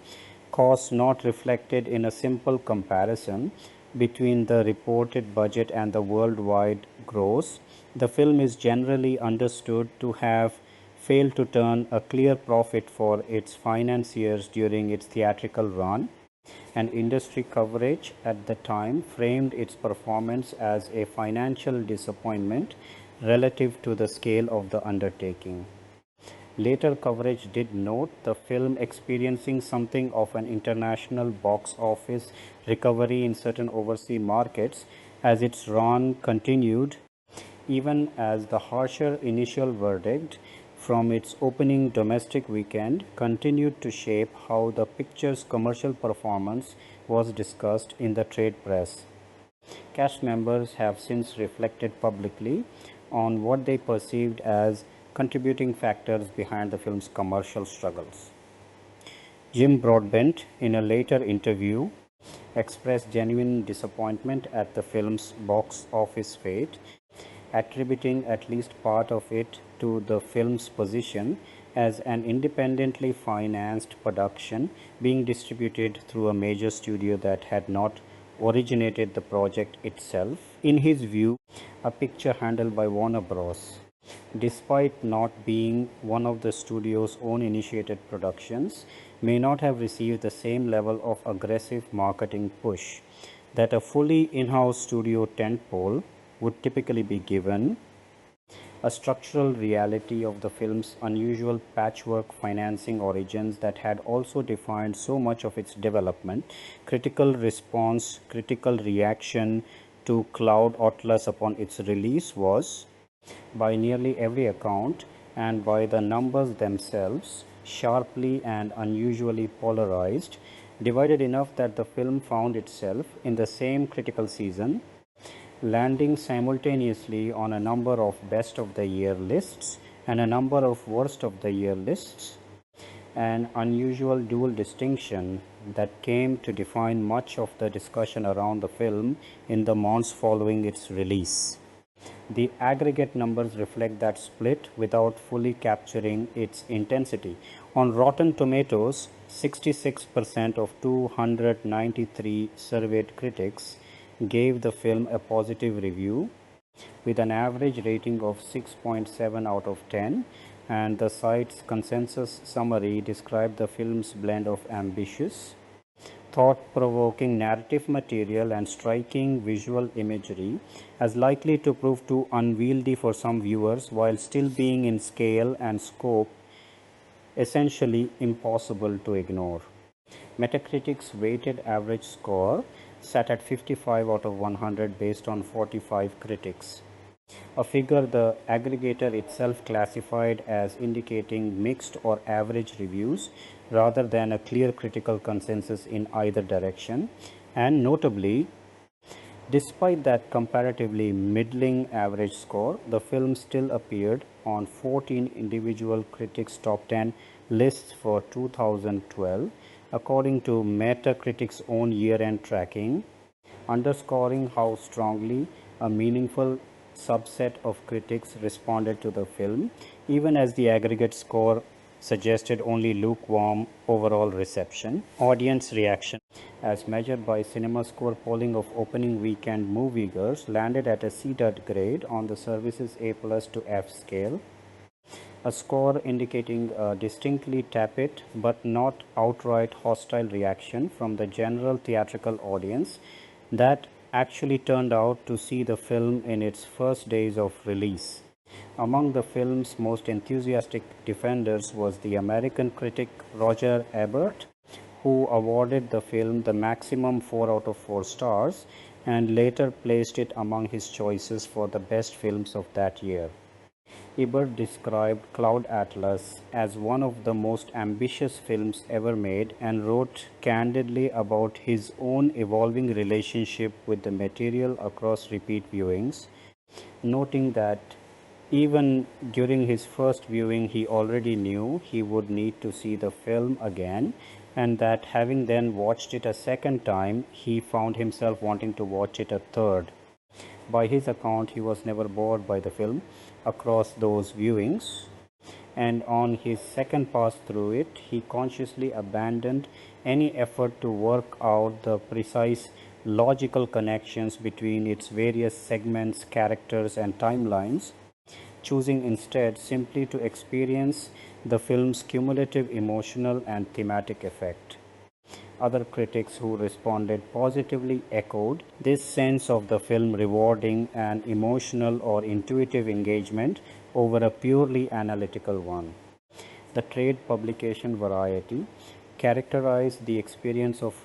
[SPEAKER 7] costs not reflected in a simple comparison between the reported budget and the worldwide gross, the film is generally understood to have failed to turn a clear profit for its financiers during its theatrical run, and industry coverage at the time framed its performance as a financial disappointment relative to the scale of the undertaking. Later coverage did note the film experiencing something of an international box office recovery in certain overseas markets as its run continued, even as the harsher initial verdict from its opening domestic weekend continued to shape how the picture's commercial performance was discussed in the trade press. Cast members have since reflected publicly on what they perceived as contributing factors behind the film's commercial struggles. Jim Broadbent, in a later interview, expressed genuine disappointment at the film's box office fate, attributing at least part of it to the film's position as an independently financed production being distributed through a major studio that had not originated the project itself. In his view, a picture handled by Warner Bros., despite not being one of the studio's own initiated productions, may not have received the same level of aggressive marketing push that a fully in-house studio tentpole would typically be given. A structural reality of the film's unusual patchwork financing origins that had also defined so much of its development, critical response, critical reaction to Cloud Atlas upon its release was, by nearly every account and by the numbers themselves, sharply and unusually polarized, divided enough that the film found itself in the same critical season, landing simultaneously on a number of best of the year lists and a number of worst of the year lists, an unusual dual distinction that came to define much of the discussion around the film in the months following its release. The aggregate numbers reflect that split without fully capturing its intensity. On Rotten Tomatoes, 66% of 293 surveyed critics gave the film a positive review, with an average rating of 6.7 out of 10, and the site's consensus summary described the film's blend of ambitious, thought-provoking narrative material and striking visual imagery as likely to prove too unwieldy for some viewers while still being in scale and scope essentially impossible to ignore. Metacritic's weighted average score sat at 55 out of 100 based on 45 critics, a figure the aggregator itself classified as indicating mixed or average reviews rather than a clear critical consensus in either direction. And notably, despite that comparatively middling average score, the film still appeared on 14 individual critics' top 10 lists for 2012, according to Metacritic's own year-end tracking, underscoring how strongly a meaningful subset of critics responded to the film, even as the aggregate score suggested only lukewarm overall reception. Audience reaction, as measured by CinemaScore polling of opening weekend moviegoers, landed at a C grade on the service's A+ to F scale, a score indicating a distinctly tepid but not outright hostile reaction from the general theatrical audience that actually turned out to see the film in its first days of release. Among the film's most enthusiastic defenders was the American critic Roger Ebert, who awarded the film the maximum 4 out of 4 stars and later placed it among his choices for the best films of that year. Ebert described Cloud Atlas as one of the most ambitious films ever made and wrote candidly about his own evolving relationship with the material across repeat viewings, noting that even during his first viewing he already knew he would need to see the film again, and that having then watched it a second time, he found himself wanting to watch it a third. By his account, he was never bored by the film across those viewings, and on his second pass through it, he consciously abandoned any effort to work out the precise logical connections between its various segments, characters, and timelines, choosing instead simply to experience the film's cumulative emotional and thematic effect. Other critics who responded positively echoed this sense of the film rewarding an emotional or intuitive engagement over a purely analytical one. The trade publication Variety characterized the experience of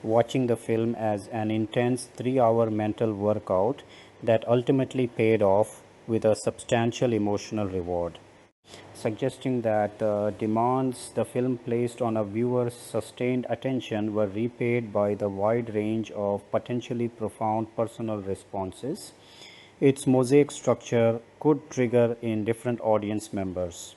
[SPEAKER 7] watching the film as an intense 3-hour mental workout that ultimately paid off with a substantial emotional reward, suggesting that the demands the film placed on a viewer's sustained attention were repaid by the wide range of potentially profound personal responses its mosaic structure could trigger in different audience members.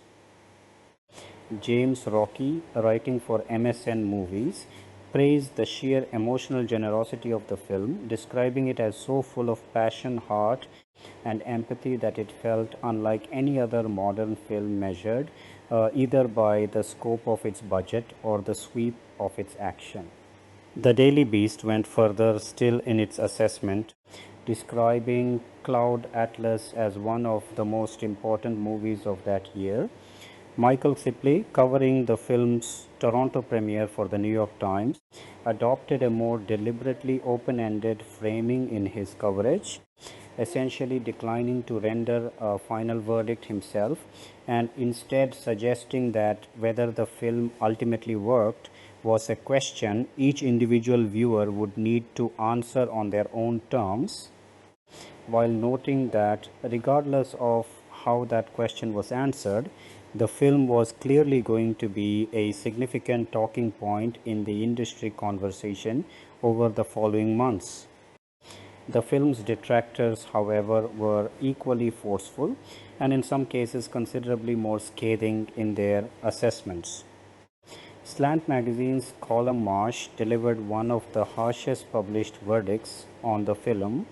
[SPEAKER 7] James Rocky, writing for MSN Movies, praised the sheer emotional generosity of the film, describing it as so full of passion, heart, and empathy that it felt unlike any other modern film measured either by the scope of its budget or the sweep of its action. The Daily Beast went further still in its assessment, describing Cloud Atlas as one of the most important movies of that year. Michael Sipley, covering the film's Toronto premiere for the New York Times, adopted a more deliberately open-ended framing in his coverage, essentially declining to render a final verdict himself and instead suggesting that whether the film ultimately worked was a question each individual viewer would need to answer on their own terms, while noting that regardless of how that question was answered, the film was clearly going to be a significant talking point in the industry conversation over the following months. The film's detractors, however, were equally forceful and in some cases considerably more scathing in their assessments. Slant Magazine's Colum Marsh delivered one of the harshest published verdicts on the film,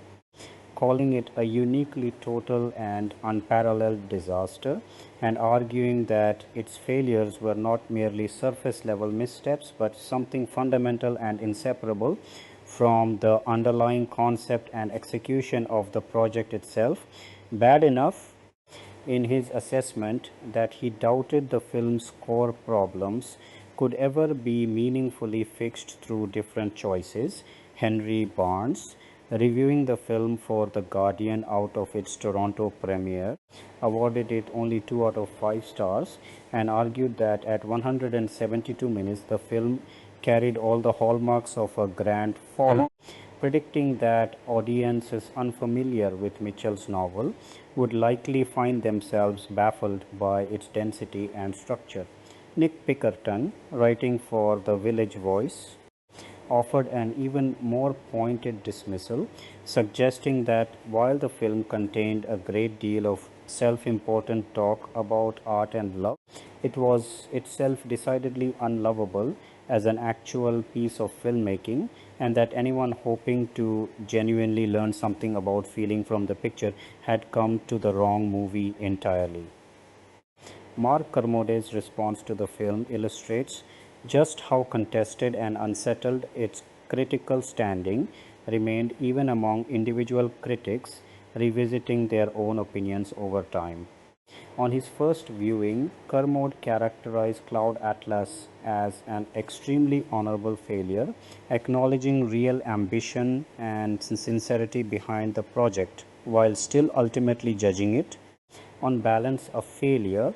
[SPEAKER 7] calling it a uniquely total and unparalleled disaster and arguing that its failures were not merely surface level missteps but something fundamental and inseparable from the underlying concept and execution of the project itself, bad enough in his assessment that he doubted the film's core problems could ever be meaningfully fixed through different choices. Henry Barnes, reviewing the film for The Guardian out of its Toronto premiere, awarded it only 2 out of 5 stars and argued that at 172 minutes the film carried all the hallmarks of a grand fall, predicting that audiences unfamiliar with Mitchell's novel would likely find themselves baffled by its density and structure. Nick Pickerton, writing for The Village Voice, offered an even more pointed dismissal, suggesting that while the film contained a great deal of self-important talk about art and love, it was itself decidedly unlovable as an actual piece of filmmaking, and that anyone hoping to genuinely learn something about feeling from the picture had come to the wrong movie entirely. Mark Kermode's response to the film illustrates just how contested and unsettled its critical standing remained even among individual critics revisiting their own opinions over time. On his first viewing, Kermode characterized Cloud Atlas as an extremely honorable failure, acknowledging real ambition and sincerity behind the project, while still ultimately judging it, on balance, a failure.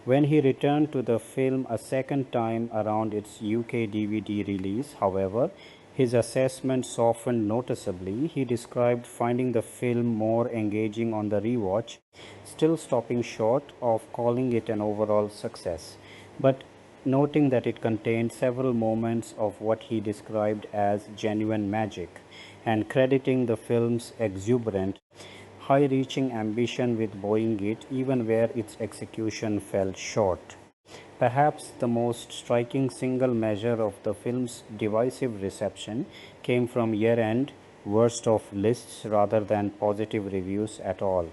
[SPEAKER 7] When he returned to the film a second time around its UK DVD release, however, his assessment softened noticeably. He described finding the film more engaging on the rewatch, still stopping short of calling it an overall success, but noting that it contained several moments of what he described as genuine magic, and crediting the film's exuberant, high reaching ambition with buoying it even where its execution fell short. Perhaps the most striking single measure of the film's divisive reception came from year end worst of lists rather than positive reviews at all.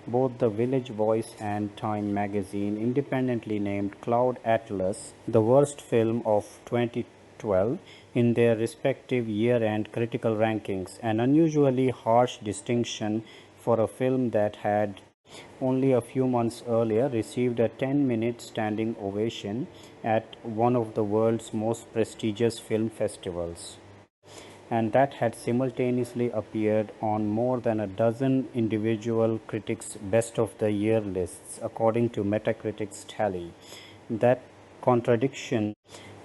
[SPEAKER 7] Both the Village Voice and Time magazine independently named Cloud Atlas the worst film of 2012 in their respective year end critical rankings, an unusually harsh distinction for a film that had only a few months earlier received a 10-minute standing ovation at one of the world's most prestigious film festivals, and that had simultaneously appeared on more than a dozen individual critics' best of the year lists, according to Metacritic's tally. That contradiction,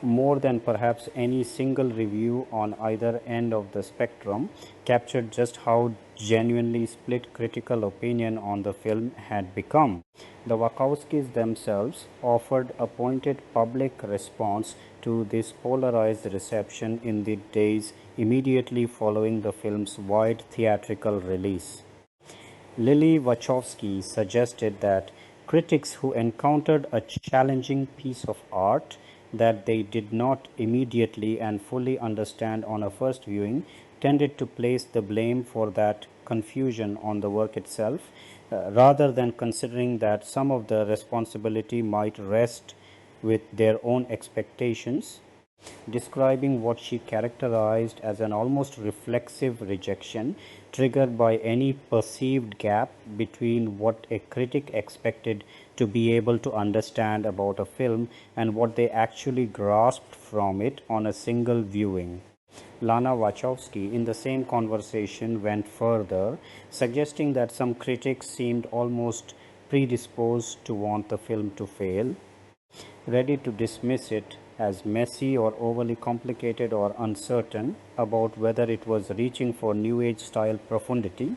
[SPEAKER 7] more than perhaps any single review on either end of the spectrum, captured just how genuinely split critical opinion on the film had become. The Wachowskis themselves offered a pointed public response to this polarized reception in the days immediately following the film's wide theatrical release. Lily Wachowski suggested that critics who encountered a challenging piece of art that they did not immediately and fully understand on a first viewing tended to place the blame for that confusion on the work itself, rather than considering that some of the responsibility might rest with their own expectations, describing what she characterized as an almost reflexive rejection triggered by any perceived gap between what a critic expected to be able to understand about a film and what they actually grasped from it on a single viewing. Lana Wachowski, in the same conversation, went further, suggesting that some critics seemed almost predisposed to want the film to fail, ready to dismiss it as messy or overly complicated or uncertain about whether it was reaching for New Age style profundity,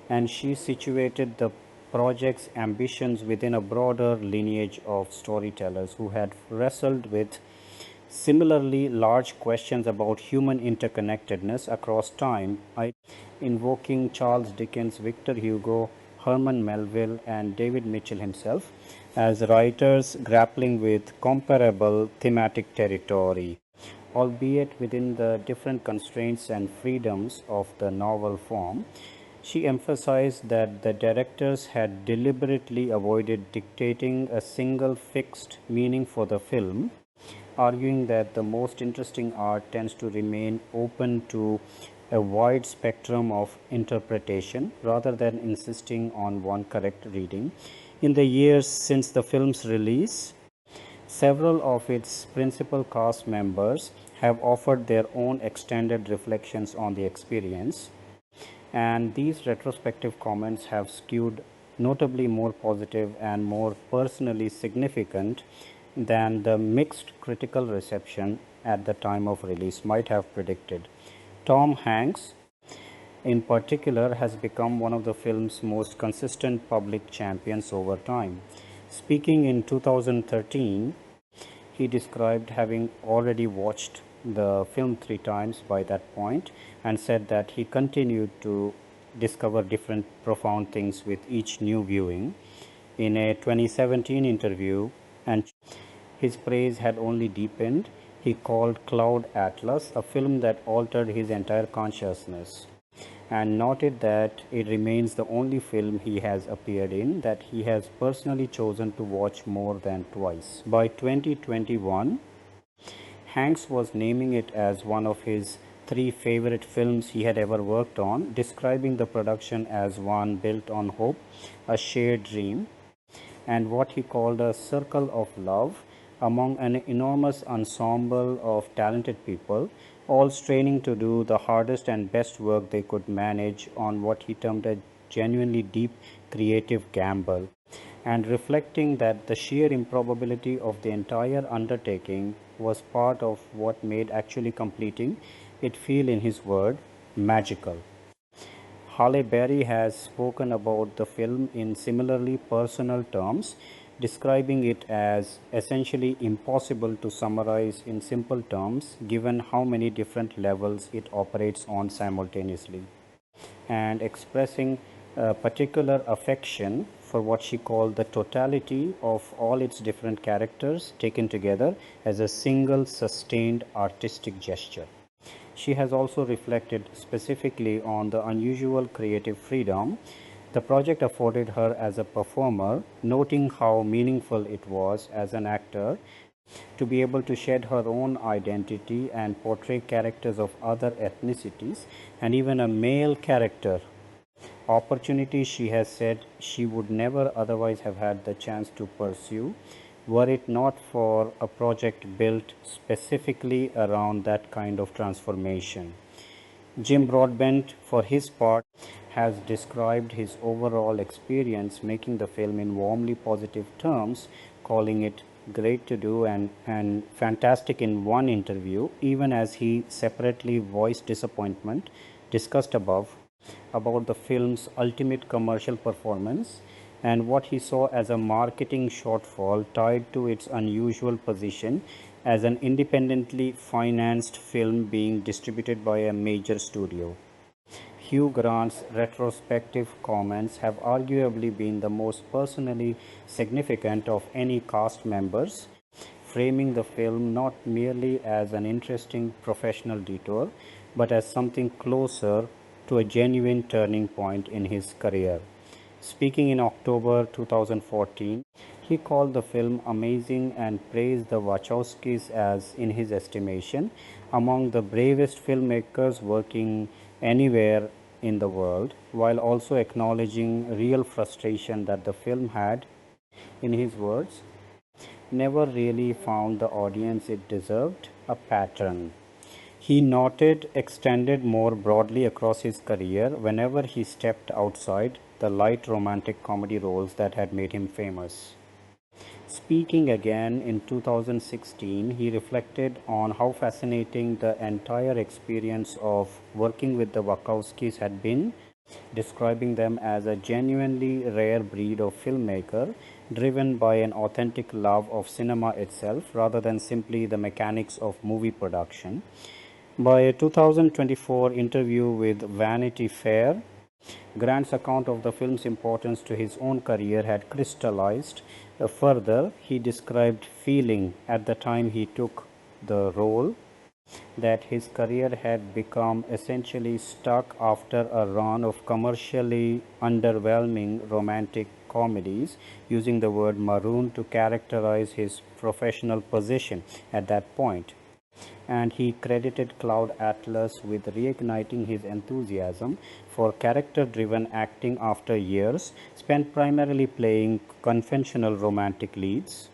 [SPEAKER 7] and she situated the project's ambitions within a broader lineage of storytellers who had wrestled with similarly large questions about human interconnectedness across time, invoking Charles Dickens, Victor Hugo, Herman Melville, and David Mitchell himself as writers grappling with comparable thematic territory, albeit within the different constraints and freedoms of the novel form. She emphasized that the directors had deliberately avoided dictating a single fixed meaning for the film, arguing that the most interesting art tends to remain open to a wide spectrum of interpretation rather than insisting on one correct reading. In the years since the film's release, several of its principal cast members have offered their own extended reflections on the experience, and these retrospective comments have skewed notably more positive and more personally significant than the mixed critical reception at the time of release might have predicted. Tom Hanks, in particular, has become one of the film's most consistent public champions over time. Speaking in 2013, he described having already watched the film 3 times by that point and said that he continued to discover different profound things with each new viewing. In a 2017 interview, and his praise had only deepened, he called Cloud Atlas a film that altered his entire consciousness, and noted that it remains the only film he has appeared in that he has personally chosen to watch more than twice. By 2021, Hanks was naming it as one of his 3 favorite films he had ever worked on, describing the production as one built on hope, a shared dream, and what he called a circle of love among an enormous ensemble of talented people, all straining to do the hardest and best work they could manage on what he termed a genuinely deep creative gamble. and reflecting that the sheer improbability of the entire undertaking was part of what made actually completing it feel, in his word, magical. Halle Berry has spoken about the film in similarly personal terms, describing it as essentially impossible to summarize in simple terms given how many different levels it operates on simultaneously, and expressing a particular affection for what she called the totality of all its different characters taken together as a single sustained artistic gesture. She has also reflected specifically on the unusual creative freedom the project afforded her as a performer, noting how meaningful it was as an actor to be able to shed her own identity and portray characters of other ethnicities and even a male character. Opportunities she has said she would never otherwise have had the chance to pursue were it not for a project built specifically around that kind of transformation. Jim Broadbent, for his part, has described his overall experience making the film in warmly positive terms, calling it great to do and fantastic in one interview, even as he separately voiced disappointment, discussed above, about the film's ultimate commercial performance and what he saw as a marketing shortfall tied to its unusual position as an independently financed film being distributed by a major studio. Hugh Grant's retrospective comments have arguably been the most personally significant of any cast members, framing the film not merely as an interesting professional detour, but as something closer to a genuine turning point in his career. Speaking in October 2014, he called the film amazing and praised the Wachowskis as, in his estimation, among the bravest filmmakers working anywhere in the world, while also acknowledging real frustration that the film had, in his words, never really found the audience it deserved, a pattern. He noted extended more broadly across his career whenever he stepped outside the light romantic comedy roles that had made him famous. Speaking again in 2016, he reflected on how fascinating the entire experience of working with the Wachowskis had been, describing them as a genuinely rare breed of filmmaker driven by an authentic love of cinema itself rather than simply the mechanics of movie production. By a 2024 interview with Vanity Fair, Grant's account of the film's importance to his own career had crystallized further. He described feeling at the time he took the role that his career had become essentially stuck after a run of commercially underwhelming romantic comedies, using the word maroon to characterize his professional position at that point. And he credited Cloud Atlas with reigniting his enthusiasm for character-driven acting after years spent primarily playing conventional romantic leads,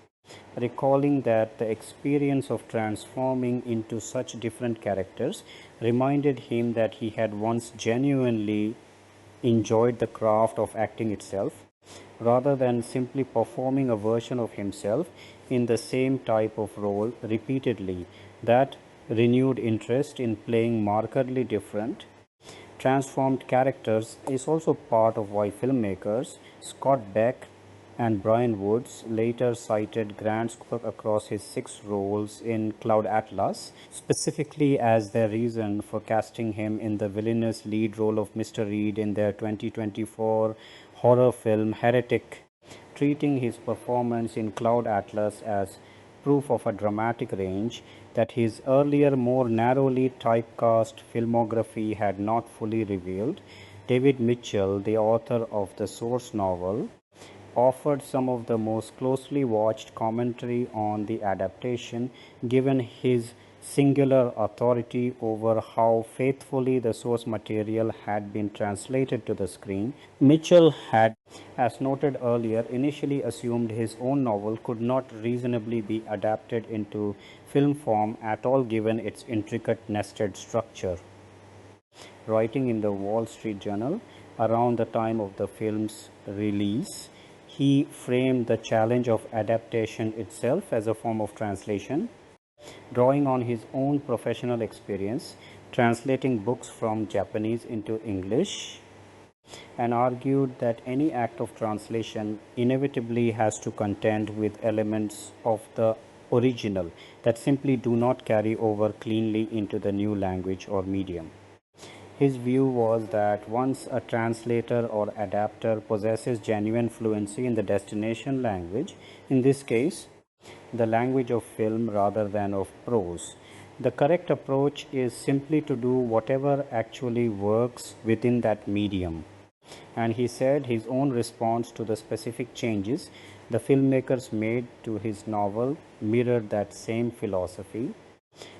[SPEAKER 7] recalling that the experience of transforming into such different characters reminded him that he had once genuinely enjoyed the craft of acting itself, rather than simply performing a version of himself in the same type of role repeatedly. That renewed interest in playing markedly different, transformed characters is also part of why filmmakers Scott Beck and Brian Woods later cited Grant's work across his 6 roles in Cloud Atlas, specifically as their reason for casting him in the villainous lead role of Mr. Reed in their 2024 horror film Heretic, treating his performance in Cloud Atlas as proof of a dramatic range that his earlier more narrowly typecast filmography had not fully revealed. David Mitchell, the author of the source novel, offered some of the most closely watched commentary on the adaptation, given his singular authority over how faithfully the source material had been translated to the screen. Mitchell had, as noted earlier, initially assumed his own novel could not reasonably be adapted into film form at all given its intricate nested structure. Writing in the Wall Street Journal around the time of the film's release, he framed the challenge of adaptation itself as a form of translation, drawing on his own professional experience translating books from Japanese into English, and argued that any act of translation inevitably has to contend with elements of the original that simply do not carry over cleanly into the new language or medium. His view was that once a translator or adapter possesses genuine fluency in the destination language, in this case, the language of film rather than of prose, the correct approach is simply to do whatever actually works within that medium. And he said his own response to the specific changes the filmmakers made to his novel mirrored that same philosophy,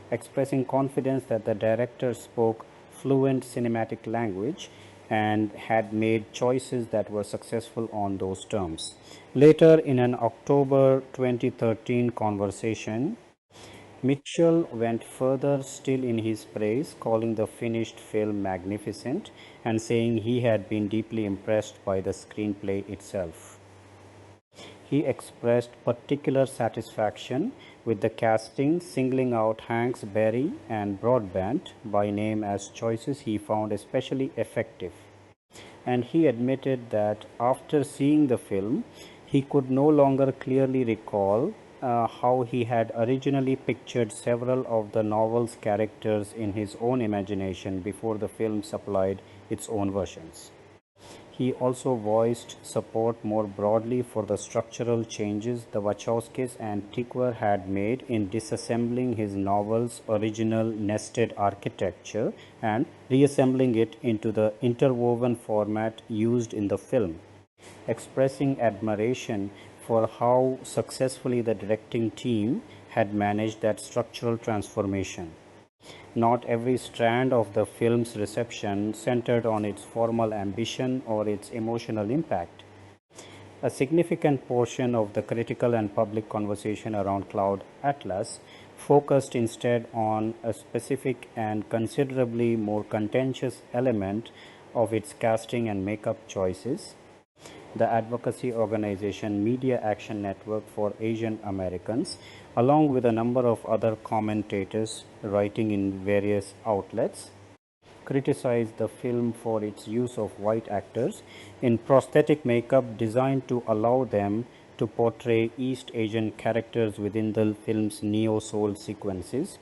[SPEAKER 7] expressing confidence that the director spoke fluent cinematic language and had made choices that were successful on those terms. Later, in an October 2013 conversation, Mitchell went further still in his praise, calling the finished film magnificent and saying he had been deeply impressed by the screenplay itself. He expressed particular satisfaction with the casting, singling out Halle Berry and Broadbent by name as choices he found especially effective. And he admitted that after seeing the film, he could no longer clearly recall how he had originally pictured several of the novel's characters in his own imagination before the film supplied its own versions. He also voiced support more broadly for the structural changes the Wachowskis and Tickwer had made in disassembling his novel's original nested architecture and reassembling it into the interwoven format used in the film, expressing admiration for how successfully the directing team had managed that structural transformation. Not every strand of the film's reception centered on its formal ambition or its emotional impact. A significant portion of the critical and public conversation around Cloud Atlas focused instead on a specific and considerably more contentious element of its casting and makeup choices. The advocacy organization Media Action Network for Asian Americans, along with a number of other commentators writing in various outlets, criticized the film for its use of white actors in prosthetic makeup designed to allow them to portray East Asian characters within the film's neo-soul sequences,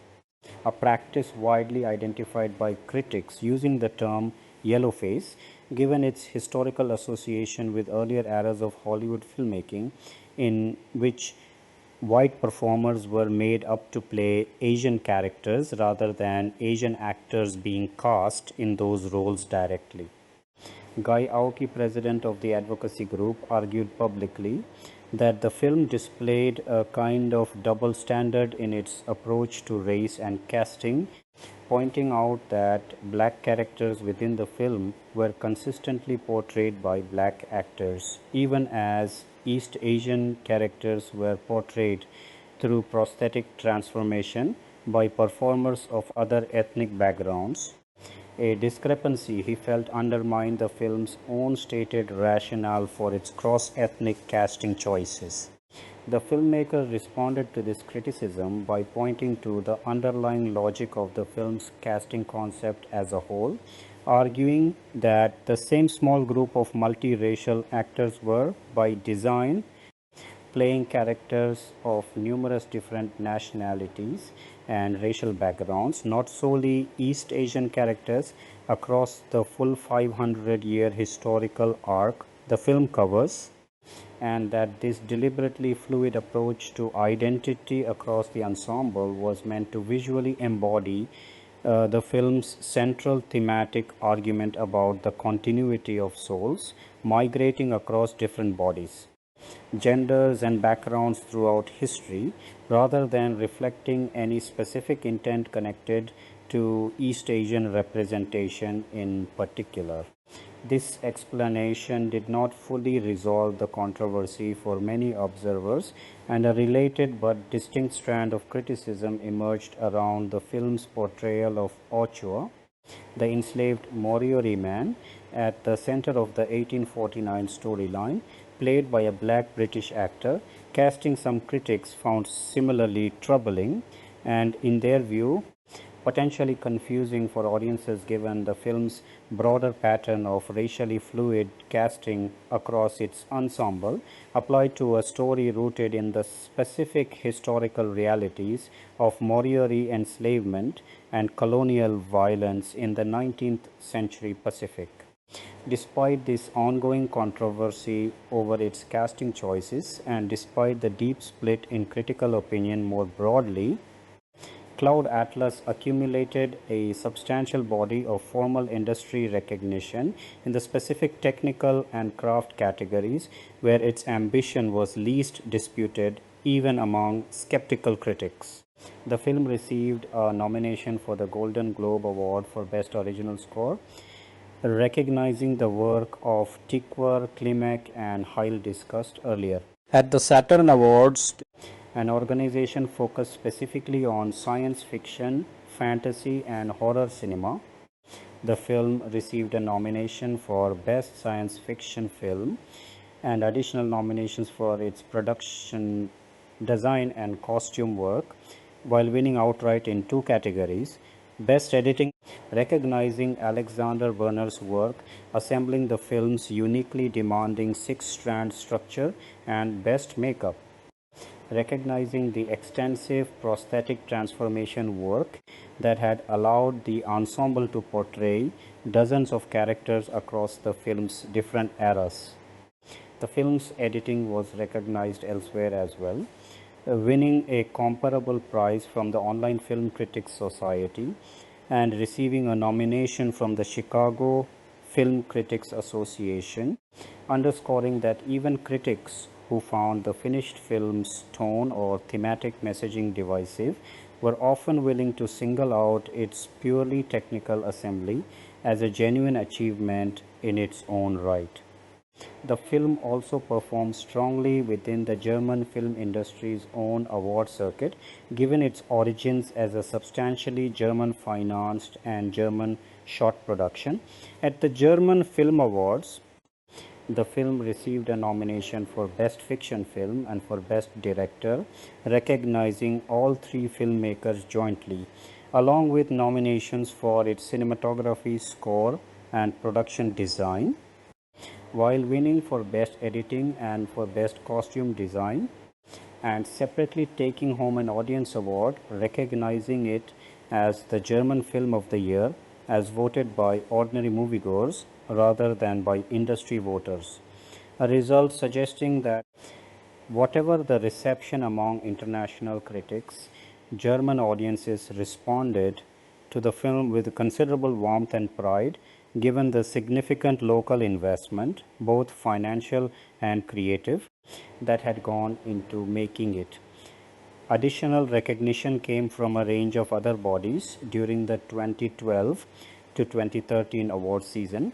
[SPEAKER 7] a practice widely identified by critics using the term yellowface, given its historical association with earlier eras of Hollywood filmmaking, in which white performers were made up to play Asian characters rather than Asian actors being cast in those roles directly. Guy Aoki, president of the advocacy group, argued publicly that the film displayed a kind of double standard in its approach to race and casting, pointing out that black characters within the film were consistently portrayed by black actors, even as East Asian characters were portrayed through prosthetic transformation by performers of other ethnic backgrounds, a discrepancy he felt undermined the film's own stated rationale for its cross-ethnic casting choices. The filmmaker responded to this criticism by pointing to the underlying logic of the film's casting concept as a whole, arguing that the same small group of multiracial actors were, by design, playing characters of numerous different nationalities and racial backgrounds, not solely East Asian characters, across the full 500-year historical arc the film covers, and that this deliberately fluid approach to identity across the ensemble was meant to visually embody the film's central thematic argument about the continuity of souls migrating across different bodies, genders and backgrounds throughout history, rather than reflecting any specific intent connected to East Asian representation in particular. This explanation did not fully resolve the controversy for many observers, and a related but distinct strand of criticism emerged around the film's portrayal of Ochoa, the enslaved Moriori man, at the center of the 1849 storyline, played by a black British actor. Casting some critics found similarly troubling and, in their view, potentially confusing for audiences given the film's broader pattern of racially fluid casting across its ensemble, applied to a story rooted in the specific historical realities of Maori enslavement and colonial violence in the 19th century Pacific. Despite this ongoing controversy over its casting choices and despite the deep split in critical opinion more broadly, Cloud Atlas accumulated a substantial body of formal industry recognition in the specific technical and craft categories where its ambition was least disputed even among skeptical critics. The film received a nomination for the Golden Globe Award for Best Original Score, recognizing the work of Tikwer, Klimek and Heil discussed earlier. At the Saturn Awards, an organization focused specifically on science fiction, fantasy and horror cinema, the film received a nomination for Best Science Fiction Film and additional nominations for its production design and costume work, while winning outright in 2 categories: Best Editing, recognizing Alexander Werner's work assembling the film's uniquely demanding 6-strand structure, and Best Makeup, recognizing the extensive prosthetic transformation work that had allowed the ensemble to portray dozens of characters across the film's different eras. The film's editing was recognized elsewhere as well, winning a comparable prize from the Online Film Critics Society and receiving a nomination from the Chicago Film Critics Association, underscoring that even critics who found the finished film's tone or thematic messaging divisive were often willing to single out its purely technical assembly as a genuine achievement in its own right. The film also performed strongly within the German film industry's own award circuit, given its origins as a substantially German-financed and German-shot production. At the German Film Awards, the film received a nomination for Best Fiction Film and for Best Director, recognizing all 3 filmmakers jointly, along with nominations for its cinematography, score, and production design, while winning for Best Editing and for Best Costume Design, and separately taking home an Audience Award, recognizing it as the German Film of the Year as voted by ordinary moviegoers rather than by industry voters, a result suggesting that whatever the reception among international critics, German audiences responded to the film with considerable warmth and pride, given the significant local investment, both financial and creative, that had gone into making it. Additional recognition came from a range of other bodies during the 2012 to 2013 award season,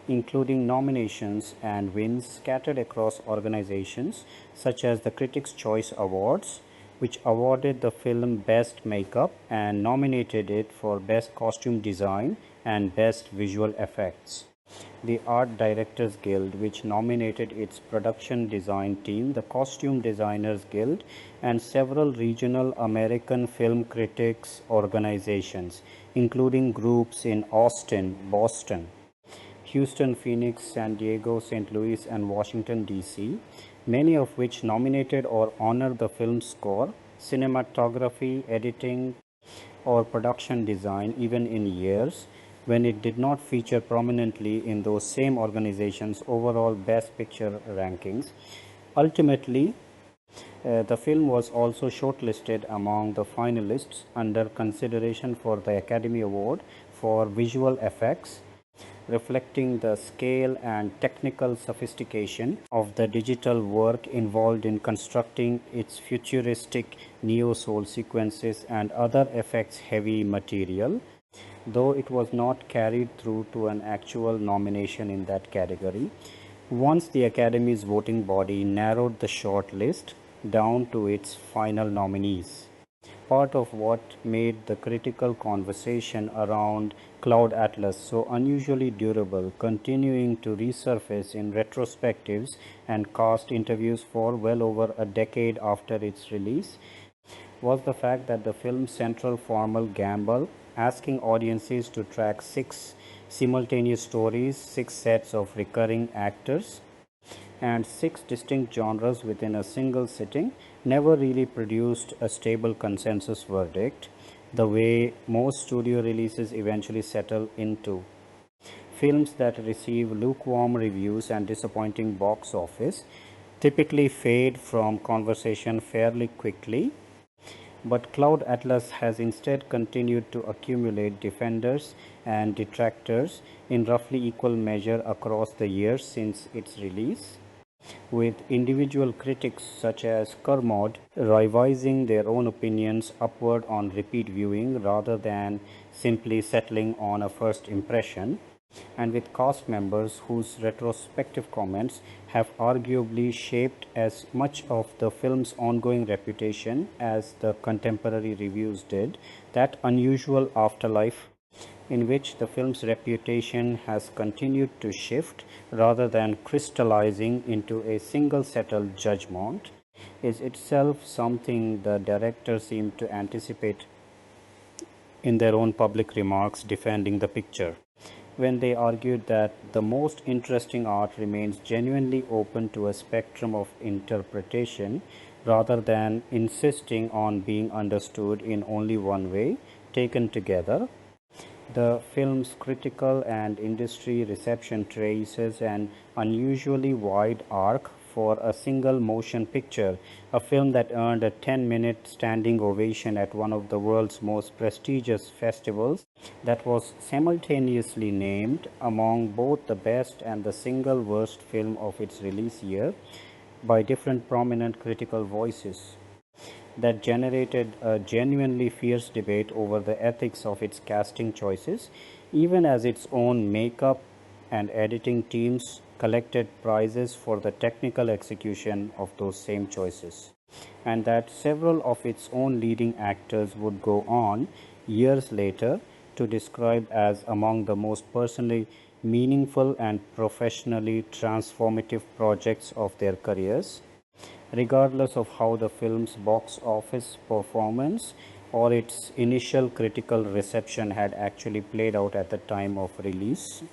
[SPEAKER 7] including nominations and wins scattered across organizations such as the Critics' Choice Awards, which awarded the film Best Makeup and nominated it for Best Costume Design and Best Visual Effects. The Art Directors Guild, which nominated its production design team, the Costume Designers Guild, and several regional American film critics organizations, including groups in Austin, Boston, Houston, Phoenix, San Diego, St. Louis, and Washington, D.C., many of which nominated or honored the film's score, cinematography, editing, or production design, even in years when it did not feature prominently in those same organizations' overall Best Picture rankings. Ultimately, the film was also shortlisted among the finalists under consideration for the Academy Award for Visual Effects, reflecting the scale and technical sophistication of the digital work involved in constructing its futuristic neo-soul sequences and other effects-heavy material, though it was not carried through to an actual nomination in that category. Once the Academy's voting body narrowed the short list down to its final nominees. part of what made the critical conversation around Cloud Atlas so unusually durable, continuing to resurface in retrospectives and cast interviews for well over a decade after its release, was the fact that the film's central formal gamble, asking audiences to track 6 simultaneous stories, 6 sets of recurring actors, and 6 distinct genres within a single sitting, never really produced a stable consensus verdict, the way most studio releases eventually settle into. Films that receive lukewarm reviews and disappointing box office typically fade from conversation fairly quickly, but Cloud Atlas has instead continued to accumulate defenders and detractors in roughly equal measure across the years since its release, with individual critics such as Kermode revising their own opinions upward on repeat viewing rather than simply settling on a first impression, and with cast members whose retrospective comments have arguably shaped as much of the film's ongoing reputation as the contemporary reviews did. That unusual afterlife in which the film's reputation has continued to shift rather than crystallizing into a single settled judgment is itself something the director seemed to anticipate in their own public remarks defending the picture, when they argued that the most interesting art remains genuinely open to a spectrum of interpretation rather than insisting on being understood in only one way. Taken together, the film's critical and industry reception traces an unusually wide arc for a single motion picture, a film that earned a 10-minute standing ovation at one of the world's most prestigious festivals, that was simultaneously named among both the best and the single worst film of its release year by different prominent critical voices, that generated a genuinely fierce debate over the ethics of its casting choices, even as its own makeup and editing teams collected prizes for the technical execution of those same choices, and that several of its own leading actors would go on years later to describe as among the most personally meaningful and professionally transformative projects of their careers, regardless of how the film's box office performance or its initial critical reception had actually played out at the time of release.